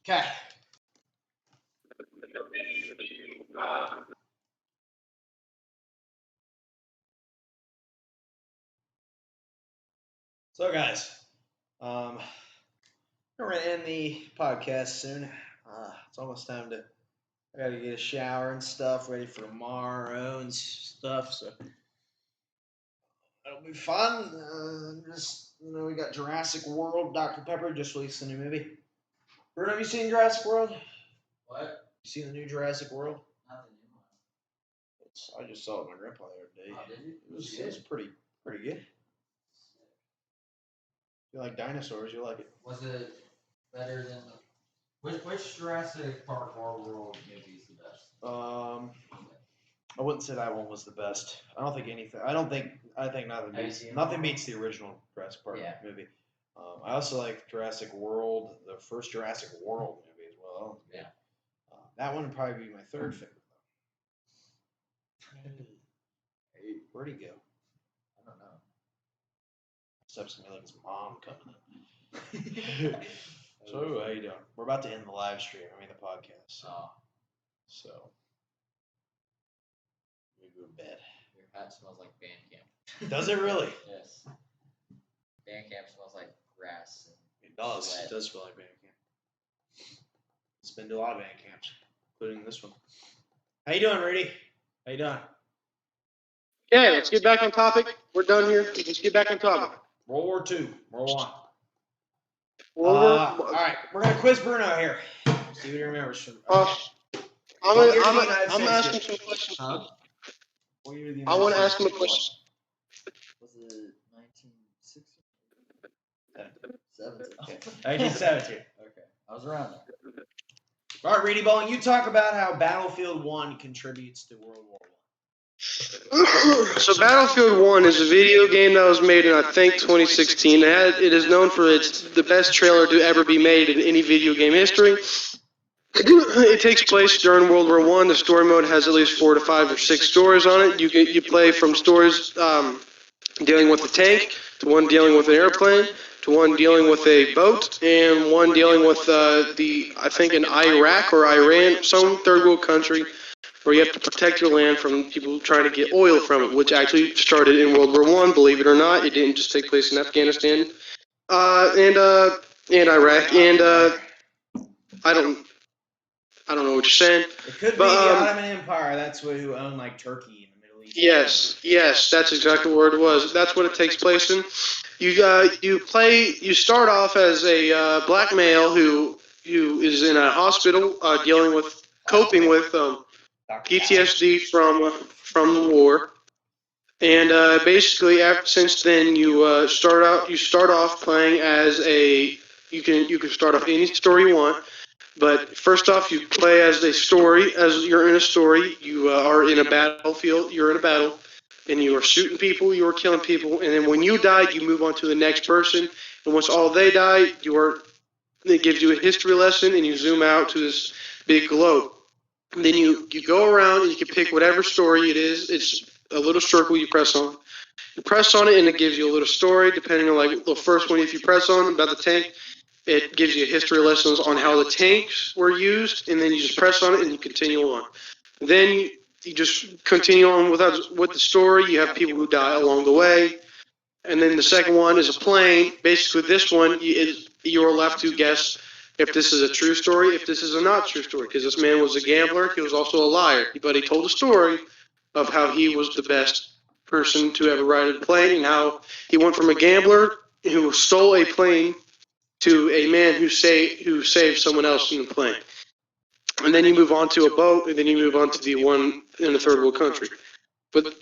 Okay. So, guys, we're going to end the podcast soon. It's almost time to. I got to get a shower and stuff ready for tomorrow and stuff. So it'll be fun. Just we got Jurassic World. Dr. Pepper just released a new movie. Bruno, have you seen Jurassic World? What? You seen the new Jurassic World? Nothing new. I just saw it with my grandpa the other day. Oh, did you? It was pretty good. If you like dinosaurs, you'll like it. Was it better than Which Jurassic Park or World movie is the best? I wouldn't say that one was the best. I don't think anything. I think nothing Have you beats seen nothing it? beats the original Jurassic Park Yeah. movie. I also like Jurassic World, the first Jurassic World movie as well. That one's good. Yeah. That one would probably be my third favorite though. Hey, where'd he go? I don't know. Steps to me like his mom coming in. So how you doing? We're about to end the live stream. I mean the podcast. Oh, So we go to bed. your hat smells like band camp. Does it really? Yes. Band camp smells like grass and It does. sweat. It does feel like band camp. It's been to a lot of band camps, including this one. How you doing, Rudy? How you doing? Okay, let's get back on topic. We're done here. Let's get back on topic. World War II, World War I. World War- All right, we're gonna quiz Bruno here. See what he remembers from. I'm What year did the gonna United I'm States asking get- some questions. Huh? What year did the I United want to States ask him a get question. was it 1960? 17. Okay. 1917. Okay. I was around there. All right, Reedy Bowling, you talk about how Battlefield 1 contributes to World War I. So Battlefield 1 is a video game that was made in, I think, 2016. It is known for the best trailer to ever be made in any video game history. It takes place during World War I. The story mode has at least 4 to 5 or 6 stories on it. You play from stories dealing with a tank, to one dealing with an airplane, to one dealing with a boat, and one dealing with I think in Iraq or Iran, some third world country, where you have to protect your land from people trying to get oil from it, which actually started in World War I, believe it or not. It didn't just take place in Afghanistan and Iraq, and I don't know what you're saying. It could be But, the Ottoman Empire. That's who owned like Turkey in the Middle East. Yes, that's exactly where it was. That's what it takes place in. You start off as a black male who is in a hospital coping with PTSD from the war, and basically since then you start off playing as you can start off any story you want, but first off you play as you're in a story. You are in a battlefield. You're in a battle, and you are shooting people. You are killing people, and then when you die, you move on to the next person, and once all they die, it gives you a history lesson, and you zoom out to this big globe. And then you go around and you can pick whatever story it is. It's a little circle you press on. You press on it and it gives you a little story, depending on like the first one. If you press on about the tank, it gives you history lessons on how the tanks were used, and then you just press on it and you continue on. Then you just continue on with the story. You have people who die along the way. And then the second one is a plane. Basically, this one, you are left to guess if this is a true story, if this is a not true story, because this man was a gambler. He was also a liar, but he told a story of how he was the best person to ever ride a plane, and how he went from a gambler who stole a plane to a man who saved someone else in the plane. And then you move on to a boat, and then you move on to the one in a third world country. But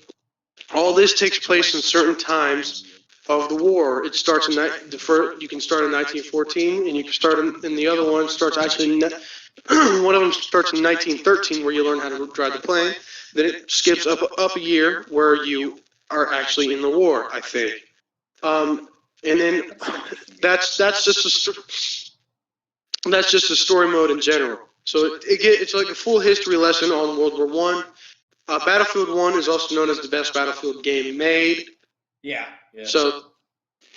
all this takes place in certain times of the war. It starts you can start in 1914, and you can start in the other one starts actually one of them starts in 1913, where you learn how to drive the plane. Then it skips up a year where you are actually in the war, I think. And then that's just a story mode in general. So it's like a full history lesson on World War I. Battlefield 1 is also known as the best Battlefield game made. Yeah. So,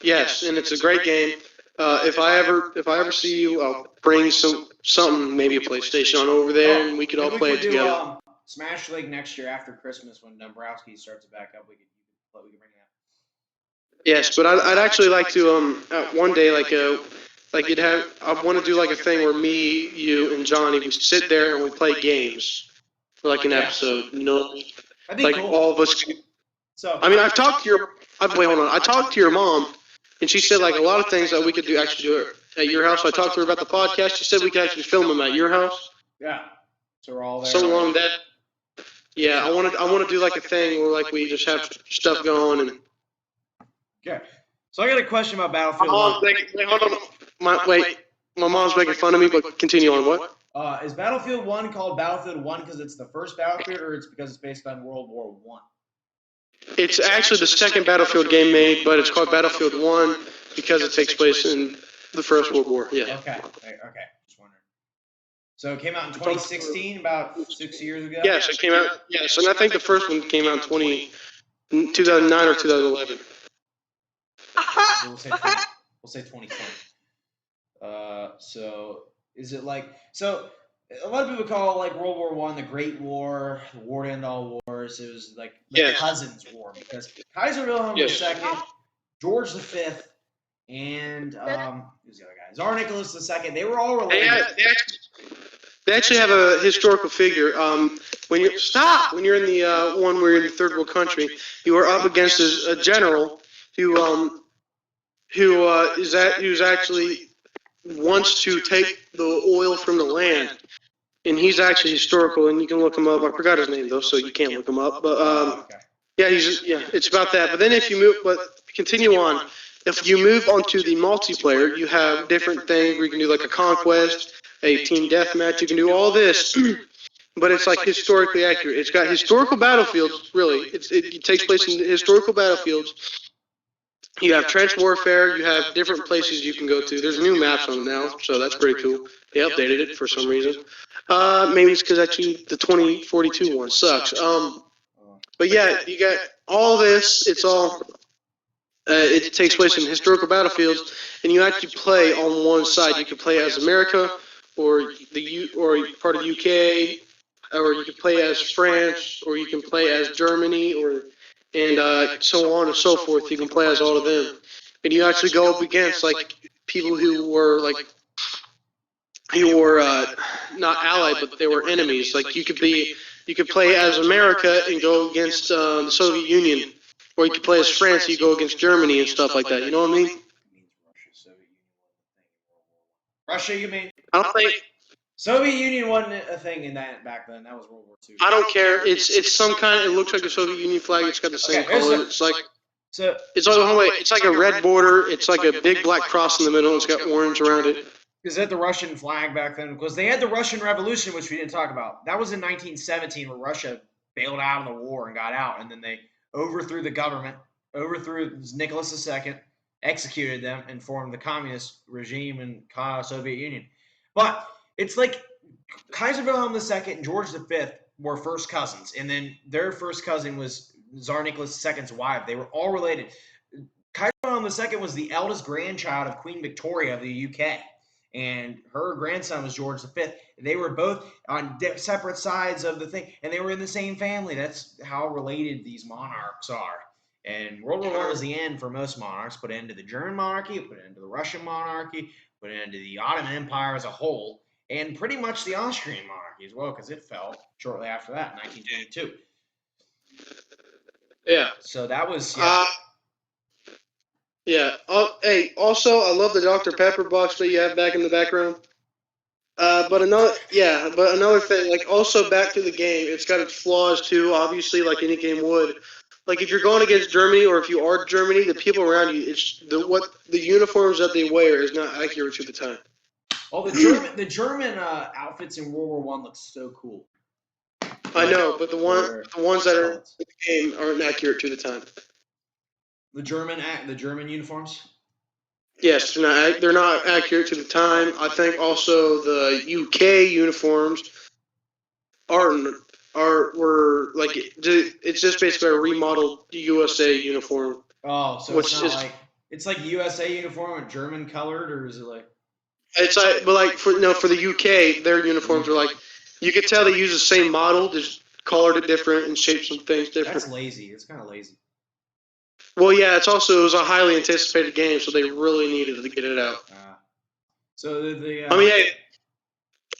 yes, and it's a great game. If I ever see you, I'll bring something, maybe a PlayStation on over there, and we could all Maybe play we it could together. do Smash League next year after Christmas when Dombrowski starts it back up. We could bring that. Yes, but I'd actually like to one day I want to do like a thing where me, you, and Johnny we sit there and we play games for like an episode. You know, That'd be like cool. all of us. So I mean, I talked to your mom, and she said like a lot of things that we could actually do at your house. I talked to her about the podcast. She said we could actually film them at your house. yeah, so we're all there. Something along that. Yeah, I want to do like a thing where like we just have stuff going and. Okay. So I got a question about Battlefield 1. Wait, hold on. Wait. My mom's making fun of me, but continue on. What? Is Battlefield 1 called Battlefield 1 because it's the first Battlefield, or it's because it's based on World War I? It's actually the second Battlefield game made, but it's called Battlefield 1 because it takes place in the First World War. Yeah. Okay. Just wondering. So it came out in 2016, about 6 years ago? Yes, it came out. Yes, and I think the first one came out in 2009 or 2011. We'll say 2020. So is it like, so a lot of people call like World War I the Great War, the war to end all wars. It was like the Cousins War because Kaiser Wilhelm II, George V, and who's the other guy? Tsar Nicholas II. They were all related. They actually have a historical figure. When you're in the one where you're in the third world country, you are up against a general who actually wants to take the oil from the land, and he's actually historical, and you can look him up. I forgot his name though, so you can't look him up. But it's about that. But then if you move, continue on. If you move onto the multiplayer, you have different things where you can do like a conquest, a team deathmatch. You can do all this, but it's like historically accurate. It's got historical battlefields. Really, it takes place in historical battlefields. You have trench warfare. You have different places you can go to. There's new maps on it now, so that's pretty cool. They updated it for some reason. Maybe it's because actually the 2042 one sucks. But yeah, you got all this. It's all. It takes place in historical battlefields, and you actually play on one side. You can play as America, or part of the UK, or you can play as France, or you can play as Germany, and so on and so forth. You can play as all of them, and you actually go up against like people who were not allied, but they were enemies. Like you could play as America and go against the Soviet Union. Or you could play as France, you go against Germany and stuff like that. You know what I mean? Russia, you mean? I don't think Soviet Union wasn't a thing in that back then. That was World War II. I don't care. It's some kind. It looks like a Soviet Union flag. It's got the same color. It's like a red border. It's like a big black cross in the middle. It's got orange around it. Is that the Russian flag back then? Because they had the Russian Revolution, which we didn't talk about. That was in 1917, where Russia bailed out of the war and got out, and then they overthrew the government, overthrew Nicholas II, executed them, and formed the communist regime in Soviet Union. But it's like Kaiser Wilhelm II and George V were first cousins, and then their first cousin was Tsar Nicholas II's wife. They were all related. Kaiser Wilhelm II was the eldest grandchild of Queen Victoria of the UK, and her grandson was George V. They were both on separate sides of the thing, and they were in the same family. That's how related these monarchs are. And World War I was the end for most monarchs. Put an end to the German monarchy, put an end to the Russian monarchy, put an end to the Ottoman Empire as a whole, and pretty much the Austrian monarchy as well, because it fell shortly after that in 1922. Yeah. So that was yeah. Hey, also, I love the Dr. Pepper box that you have back in the background. But another thing, like also back to the game, it's got its flaws too, obviously, like any game would. Like if you're going against Germany, or if you are Germany, the people around you, the uniforms that they wear is not accurate to the time. Oh, the German outfits in World War I look so cool. I know, but the ones that are in the game aren't accurate to the time. The German uniforms? Yes, they're not accurate to the time. I think also the UK uniforms were like it's just basically a remodeled USA uniform. Oh, so it's like USA uniform with German colored, or is it like? It's like, but like for the UK, their uniforms are like you could tell they use the same model, just colored it different and shaped some things different. That's lazy. It's kind of lazy. Well, yeah, it was a highly anticipated game, so they really needed to get it out.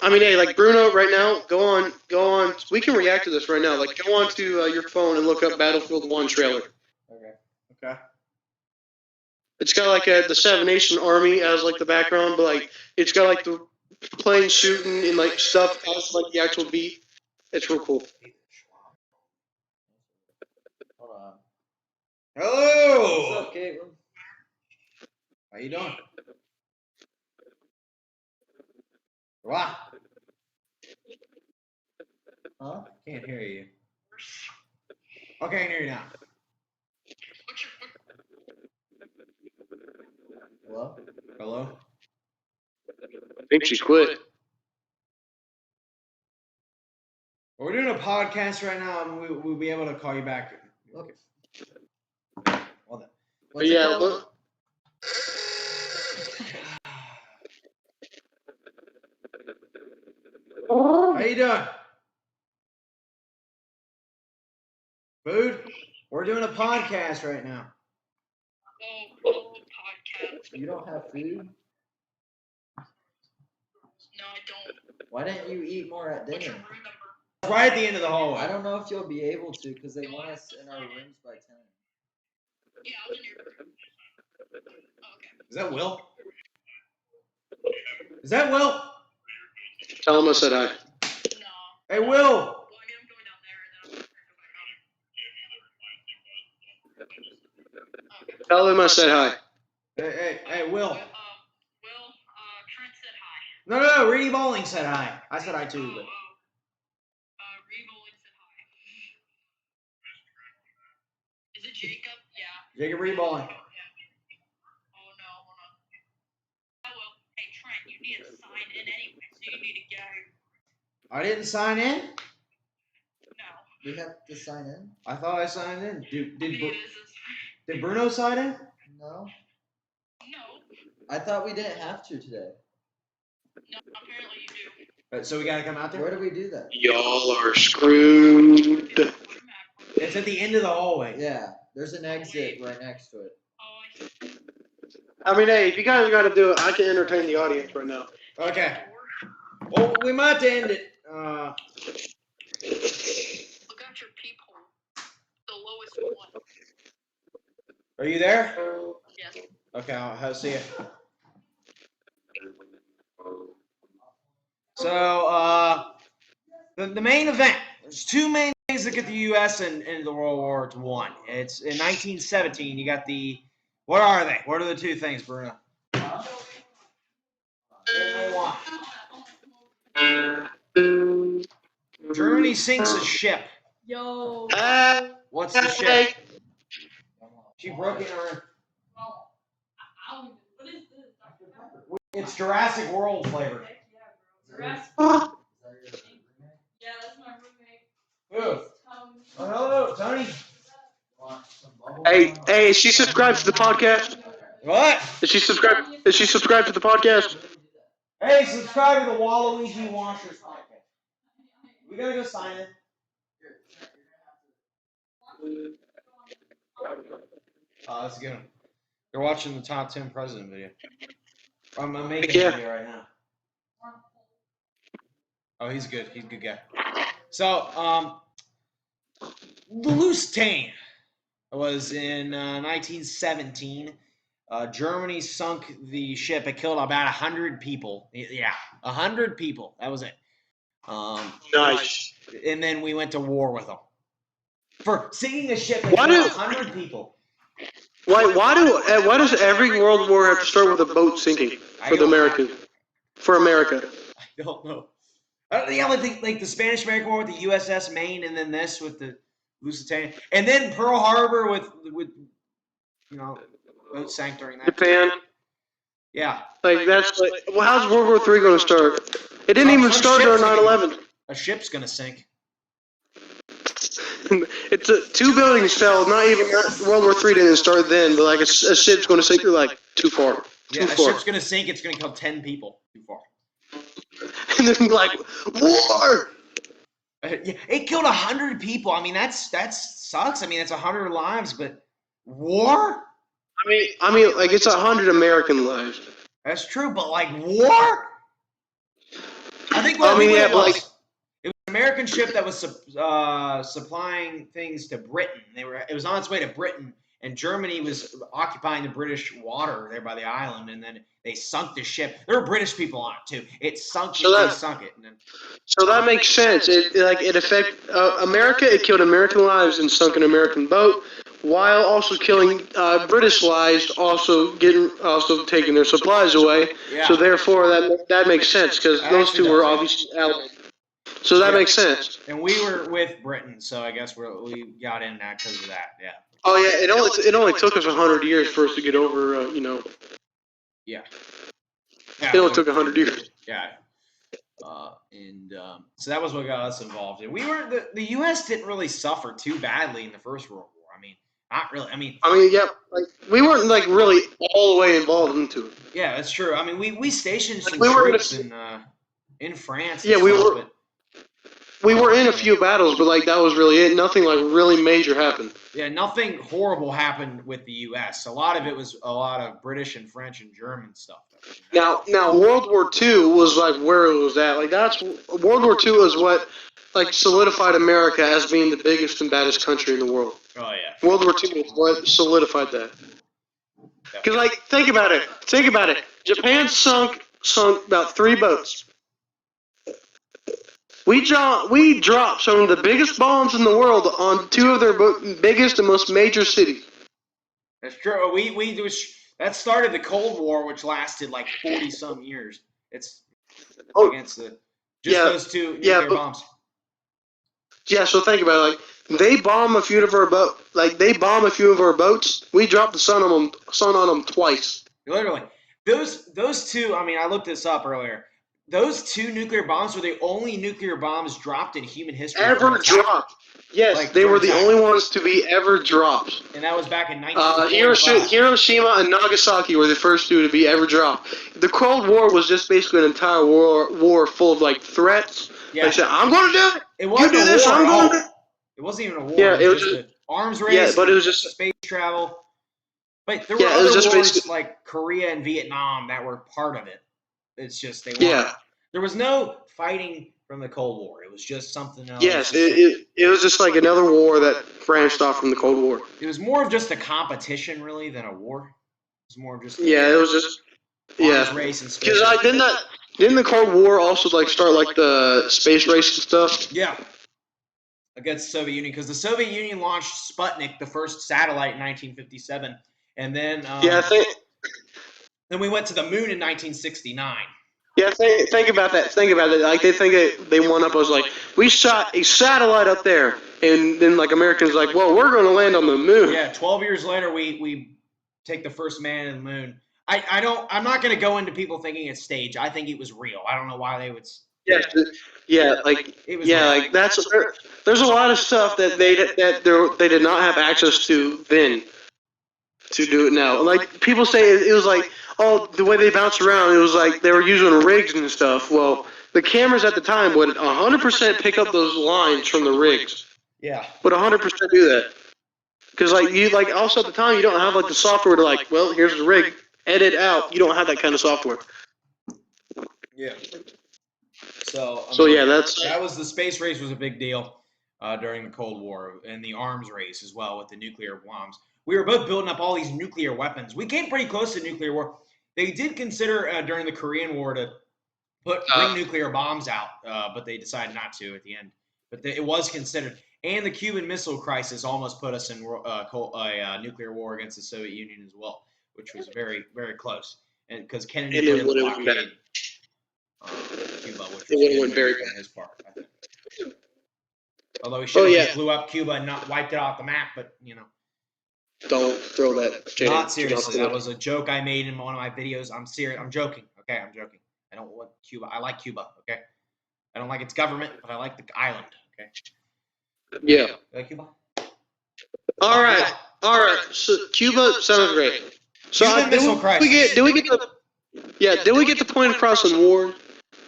I mean, hey, like Bruno, right now, go on. We can react to this right now. Like, go on to your phone and look up Battlefield 1 trailer. Okay. It's got like the Seven Nation Army as like the background, but like it's got like the plane shooting and like stuff as like the actual beat. It's real cool. Hold on. Hello. What's up, Caitlin? How you doing? Wow. Huh? Can't hear you. Okay, I can hear you now. Hello? Hello? I think she's quit. We're doing a podcast right now, and we'll be able to call you back. Okay. Well then. What's it Yeah, called? look. How you doing? Food? We're doing a podcast right now. Podcast. You don't have food? No, I don't. Why didn't you eat more at What's your dinner? room number? Right at the end of the I hallway. don't know if you'll be able to because they want us in our rooms by 10. Yeah, I was in your room. Oh, okay. Is that Will? Is that Will? Tell him I said hi. No. Hey, Will! Well, I mean, I'm going down there and then I'm going to go back up. Okay. Tell him I said hi. Hey, Will. Will, Trent said hi. No, Reedy Bowling said hi. I said hi too, but. Revoling said hi. Is it Jacob? Yeah. Jacob Reedy Bowling. Oh, no, hold on. Oh, well, hey, Trent, you need to sign in anyway, so you need to get out of your I didn't sign in? No. We have to sign in? I thought I signed in. This Did Bruno sign in? No. No. I thought we didn't have to today. No, apparently you do. So we gotta come out Where there? do we do that? Y'all are screwed. It's at the end of the hallway. Yeah, there's an exit right next to it. Oh, I see. I mean, hey, if you guys got to do it, I can entertain the audience right now. Okay. Well, we might have to end it. Look out your peephole. The lowest one. Are you there? Yes. Okay, I'll see you. So, the main event. There's two main things that get the U.S. into the World War I. It's in 1917. You got the. What are they? What are the two things, Bruno? Germany sinks a ship. Yo. What's the ship? She broke in her. What is this? It's Jurassic World flavor. Jurassic. Is that your roommate? Yeah, that's my roommate. Who? Oh, hello, Tony. Want some bubble Hey, gum? hey, is she subscribed to the podcast? What? Is she subscribed to the podcast? Hey, subscribe to the Waluigi Washers podcast. We gotta go sign in. Oh, that's a good one. They're watching the top 10 president video. I'm making a video right now. Oh, he's good. He's a good guy. So, the Lusitania was in 1917. Germany sunk the ship. It killed about 100 people. Yeah, 100 people. That was it. Nice. And then we went to war with them. For sinking a ship that Why killed do- 100 people. Why does every world war have to start with a boat sinking for the American? For America. I don't know. Yeah, like the Spanish-American War with the USS Maine, and then this with the Lusitania, and then Pearl Harbor with boats sank during that. Japan. Yeah, Like that's like. Well, how's World War III going to start? It didn't even start during 9/11. a ship's gonna sink. It's two buildings fell. World War III didn't start then, but like a ship's going to sink. You're like too far. Yeah, Too a far. ship's gonna sink. It's gonna kill 10 people. Too far. And then like war. Yeah, it killed 100 people. I mean, that sucks. I mean, that's 100 lives, but war? I mean, like it's 100 American lives. That's true, but like war? I think what I mean, it yeah, was. but like. It was an American ship that was supplying things to Britain. It was on its way to Britain, and Germany was occupying the British water there by the island, and then they sunk the ship. There were British people on it too. It sunk. They sunk it. And then, So that makes sense. It affected America. It killed American lives and sunk an American boat. while also killing British allies, also taking their supplies away. Yeah. So therefore, that makes sense because That those actually two were does, yeah. obviously allies. So that Yeah. makes sense. And we were with Britain, so I guess we got in that because of that. Yeah. Oh yeah, it only took us 100 years for us to get over. Yeah. It only took 100 years. Yeah. So that was what got us involved. And we were the U.S. didn't really suffer too badly in the First World War. I mean, not really. I mean, yeah, like we weren't like really all the way involved into it. Yeah, that's true. I mean, we stationed some we were troops in France. Yeah, and we stuff, were. but- We were in a few battles, but like that was really it. Nothing like really major happened. Yeah, nothing horrible happened with the U.S. A lot of it was a lot of British and French and German stuff. Now World War II was like where it was at. Like that's World War II is what like solidified America as being the biggest and baddest country in the world. Oh yeah. World War II is what solidified that. Because like think about it. Japan sunk about 3 boats. We dropped some of the biggest bombs in the world on 2 of their biggest and most major cities. That's true. That started the Cold War, which lasted like 40-some years. It's against those 2 nuclear bombs. Yeah, so think about it. Like they bomb a few of our boats. We dropped the sun on them twice. Literally, those 2. I mean, I looked this up earlier. Those 2 nuclear bombs were the only nuclear bombs dropped in human history. Ever dropped. Yes, Like, they were the attack. only ones to be ever dropped. And that was back in 1945. Hiroshima and Nagasaki were the first 2 to be ever dropped. The Cold War was just basically an entire war full of like threats. Yeah. They said, "I'm going to do it. It wasn't You do a this. war I'm at going all. to do it." It wasn't even a war. Yeah, it was just an arms race. Yeah, but it was just space travel. But there were it was other just wars basically- like Korea and Vietnam that were part of it. It's just they weren't. Yeah. There was no fighting from the Cold War. It was just something else. Yes, it was just like another war that branched off from the Cold War. It was more of just a competition, really, than a war. It was more of just Yeah, it was just arms race and space. Because didn't the Cold War also like start like the space race and stuff? Yeah. Against the Soviet Union, because the Soviet Union launched Sputnik, the first satellite, in 1957, and then then we went to the moon in 1969. Yeah, think about that. Think about it. Like they think they won up. I was like, we shot a satellite up there, and then like Americans like, well, we're going to land on the moon. Yeah, 12 years later, we take the first man to the moon. I'm not going to go into people thinking it's staged. I think it was real. I don't know why they would. Like it was yeah, real. like there's a lot of stuff that they did not have access to then to do it now. Like people say it was like, oh, the way they bounced around, it was like they were using rigs and stuff. Well, the cameras at the time would 100% pick up those lines from the rigs. Yeah. Would 100% do that. Because also at the time you don't have like the software to like, well, here's the rig, edit out. You don't have that kind of software. Yeah. So that was the space race was a big deal during the Cold War, and the arms race as well with the nuclear bombs. We were both building up all these nuclear weapons. We came pretty close to nuclear war. They did consider during the Korean War to bring nuclear bombs out, but they decided not to at the end. But it was considered. And the Cuban Missile Crisis almost put us in a nuclear war against the Soviet Union as well, which was very, very close. And because Kennedy put in the blockade Cuba, which was went very on his part, I think. Although he should have just blew up Cuba and not wiped it off the map, but don't throw that. Not seriously. That was a joke I made in one of my videos. I'm serious. I'm joking. Okay, I'm joking. I don't want Cuba. I like Cuba. Okay. I don't like its government, but I like the island. Okay. Yeah. You like Cuba? All right. So Cuba sounds great. So Cuban Missile Crisis. Did we get the point across in war?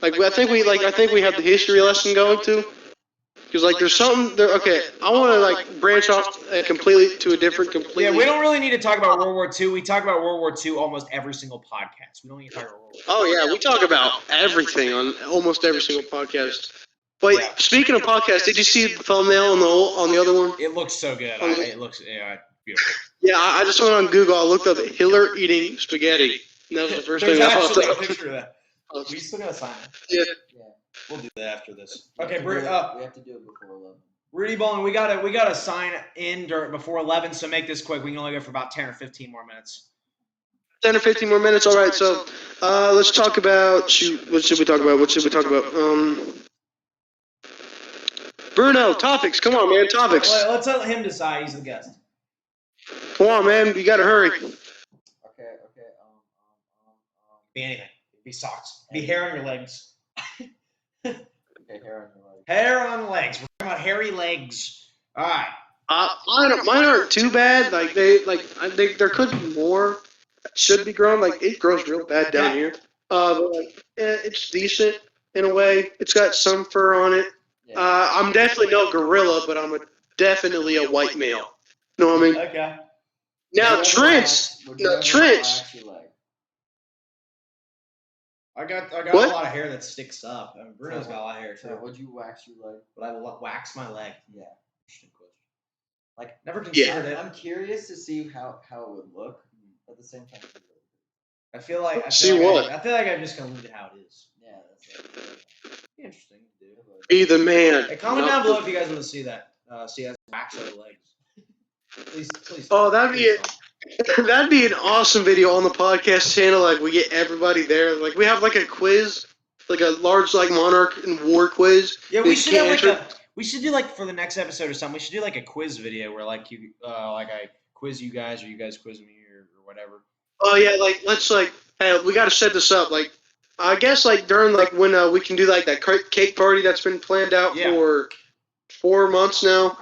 Like I think we have the history lesson going too. Because like there's something there. Okay, I want to like branch off completely to a different. Yeah, we don't really need to talk about World War II. We talk about World War II almost every single podcast. We don't need to talk about World War II. Oh yeah, we talk about everything on almost every single podcast. But speaking of podcasts, did you see the thumbnail on the other one? It looks so good. It looks beautiful. Yeah, I just went on Google. I looked up Hitler eating spaghetti. And that was the first thing I There's popped actually a up. picture of that. We still gotta sign it. Yeah. We'll do that after this. Okay, we Bert. have to do it before 11. Rudy Bowling, we gotta sign in before 11, so make this quick. We can only go for about 10 or 15 more minutes. 10 or 15 more minutes. All right. So let's talk about. Shoot, what should we talk about? Bruno, topics. Come on, man. Topics. Let's let him decide. He's the guest. Come on, man. You gotta hurry. Okay. Be anything. Be socks. Be hair on your legs. Okay, hair on your leg. Hair on legs. We're talking about hairy legs. All right. Mine aren't too bad. There could be more. Should be grown. Like it grows real bad down here. But it's decent in a way. It's got some fur on it. Yeah. I'm definitely no gorilla, but I'm definitely a white male. You know what I mean? Okay. Now Trent's. I got What? a lot of hair that sticks up. I mean, Bruno's got a lot of hair too. So would you wax your leg? But I wax my leg. Yeah. Interesting question. Like, Never considered it. I'm curious to see how it would look. At the same time. I feel like I'm just gonna leave it how it is. Yeah, that's Be interesting to do. Be the man. Hey, comment down below if you guys want to see that. See us wax our legs. Please. Oh, that'd be it. That'd be an awesome video on the podcast channel. Like we get everybody there. Like we have like a quiz, like a large like Monarch and War quiz. Yeah, we should have we should do like for the next episode or something. We should do like a quiz video where like you I quiz you guys or you guys quiz me or whatever. Oh yeah, let's hey, we got to set this up. Like I guess like during like when we can do like that cake party that's been planned out for 4 months now.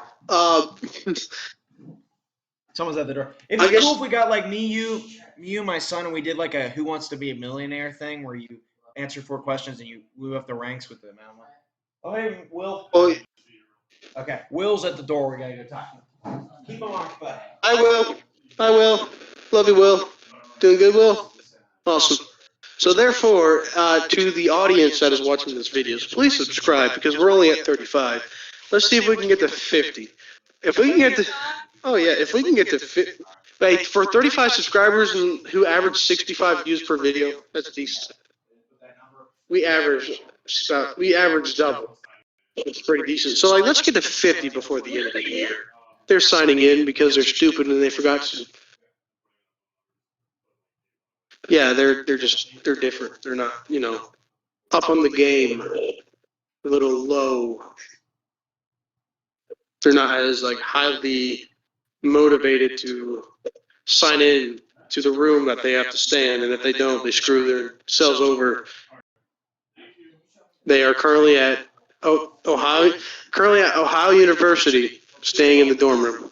Someone's at the door. It'd be cool if we got like me, you, my son, and we did like a Who Wants to Be a Millionaire thing where you answer 4 questions and you move up the ranks with them. Oh, hey, Will. Oh. Okay, Will's at the door. We gotta go talk to him. Keep him occupied. I will. Love you, Will. Doing good, Will? Awesome. So therefore, to the audience that is watching this video, please subscribe because we're only at 35. Let's see if we can get to 50. If we can get to... Oh, yeah, if we can get to 50... Like, for 35 subscribers and who average 65 views per video, that's decent. We average double. It's pretty decent. So, like, let's get to 50 before the end of the year. They're signing in because they're stupid and they forgot to... Yeah, they're different. They're not, up on the game. A little low. They're not as, like, highly motivated to sign in to the room that they have to stand, and if they don't, they screw themselves over. They are currently at Ohio University, staying in the dorm room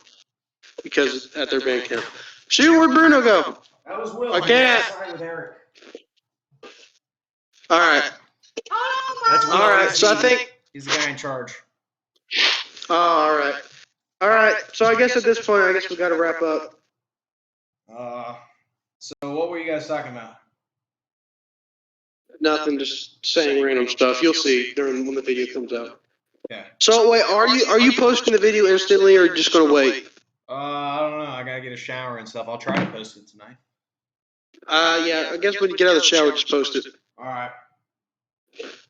because at their band camp. Shoot, where'd Bruno go? That was Will. I can't. With Eric. All right. That's Will. All right. So I think he's the guy in charge. Oh, all right. All right. So I guess at this point, we got to wrap up. So what were you guys talking about? Nothing. Just saying random stuff. You'll see when the video comes out. Yeah. So wait, are you posting the video instantly, or are you just gonna wait? I don't know. I gotta get a shower and stuff. I'll try to post it tonight. Yeah. I guess when you get out of the shower, just post it. All right.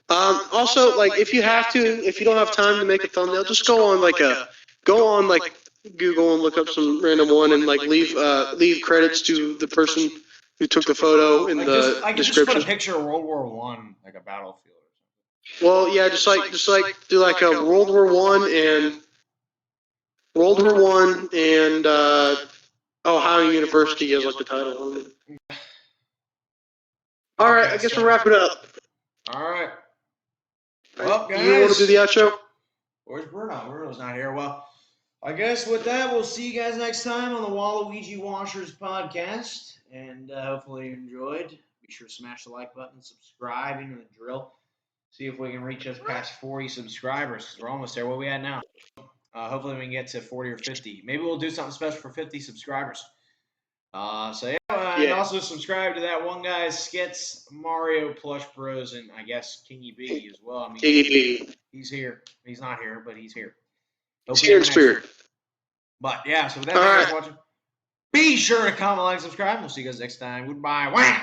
Also, like if you don't have time to make a thumbnail, just go on Google and look up some random one and like leave credits to the person who took the photo in the I description. Just put a picture of World War I, like a battlefield or something. Well, yeah, just like do like a World War I and Ohio University as like the title. All right, I guess we'll wrap it up. All right. Well, guys, you want to do the outro? Where's Bruno? Bruno's not here. Well, I guess with that, we'll see you guys next time on the Waluigi Washers podcast. And hopefully you enjoyed. Be sure to smash the like button, subscribe, the drill. See if we can reach us past 40 subscribers. We're almost there. What are we at now? Hopefully we can get to 40 or 50. Maybe we'll do something special for 50 subscribers. And also subscribe to that one guy's skits, Mario Plush Bros, and I guess Kingy B as well. I mean, Kingy B. He's here. He's not here, but he's here. He's here in spirit. But yeah, so with that, thanks for watching. Be sure to comment, like, subscribe. We'll see you guys next time. Goodbye. Wah!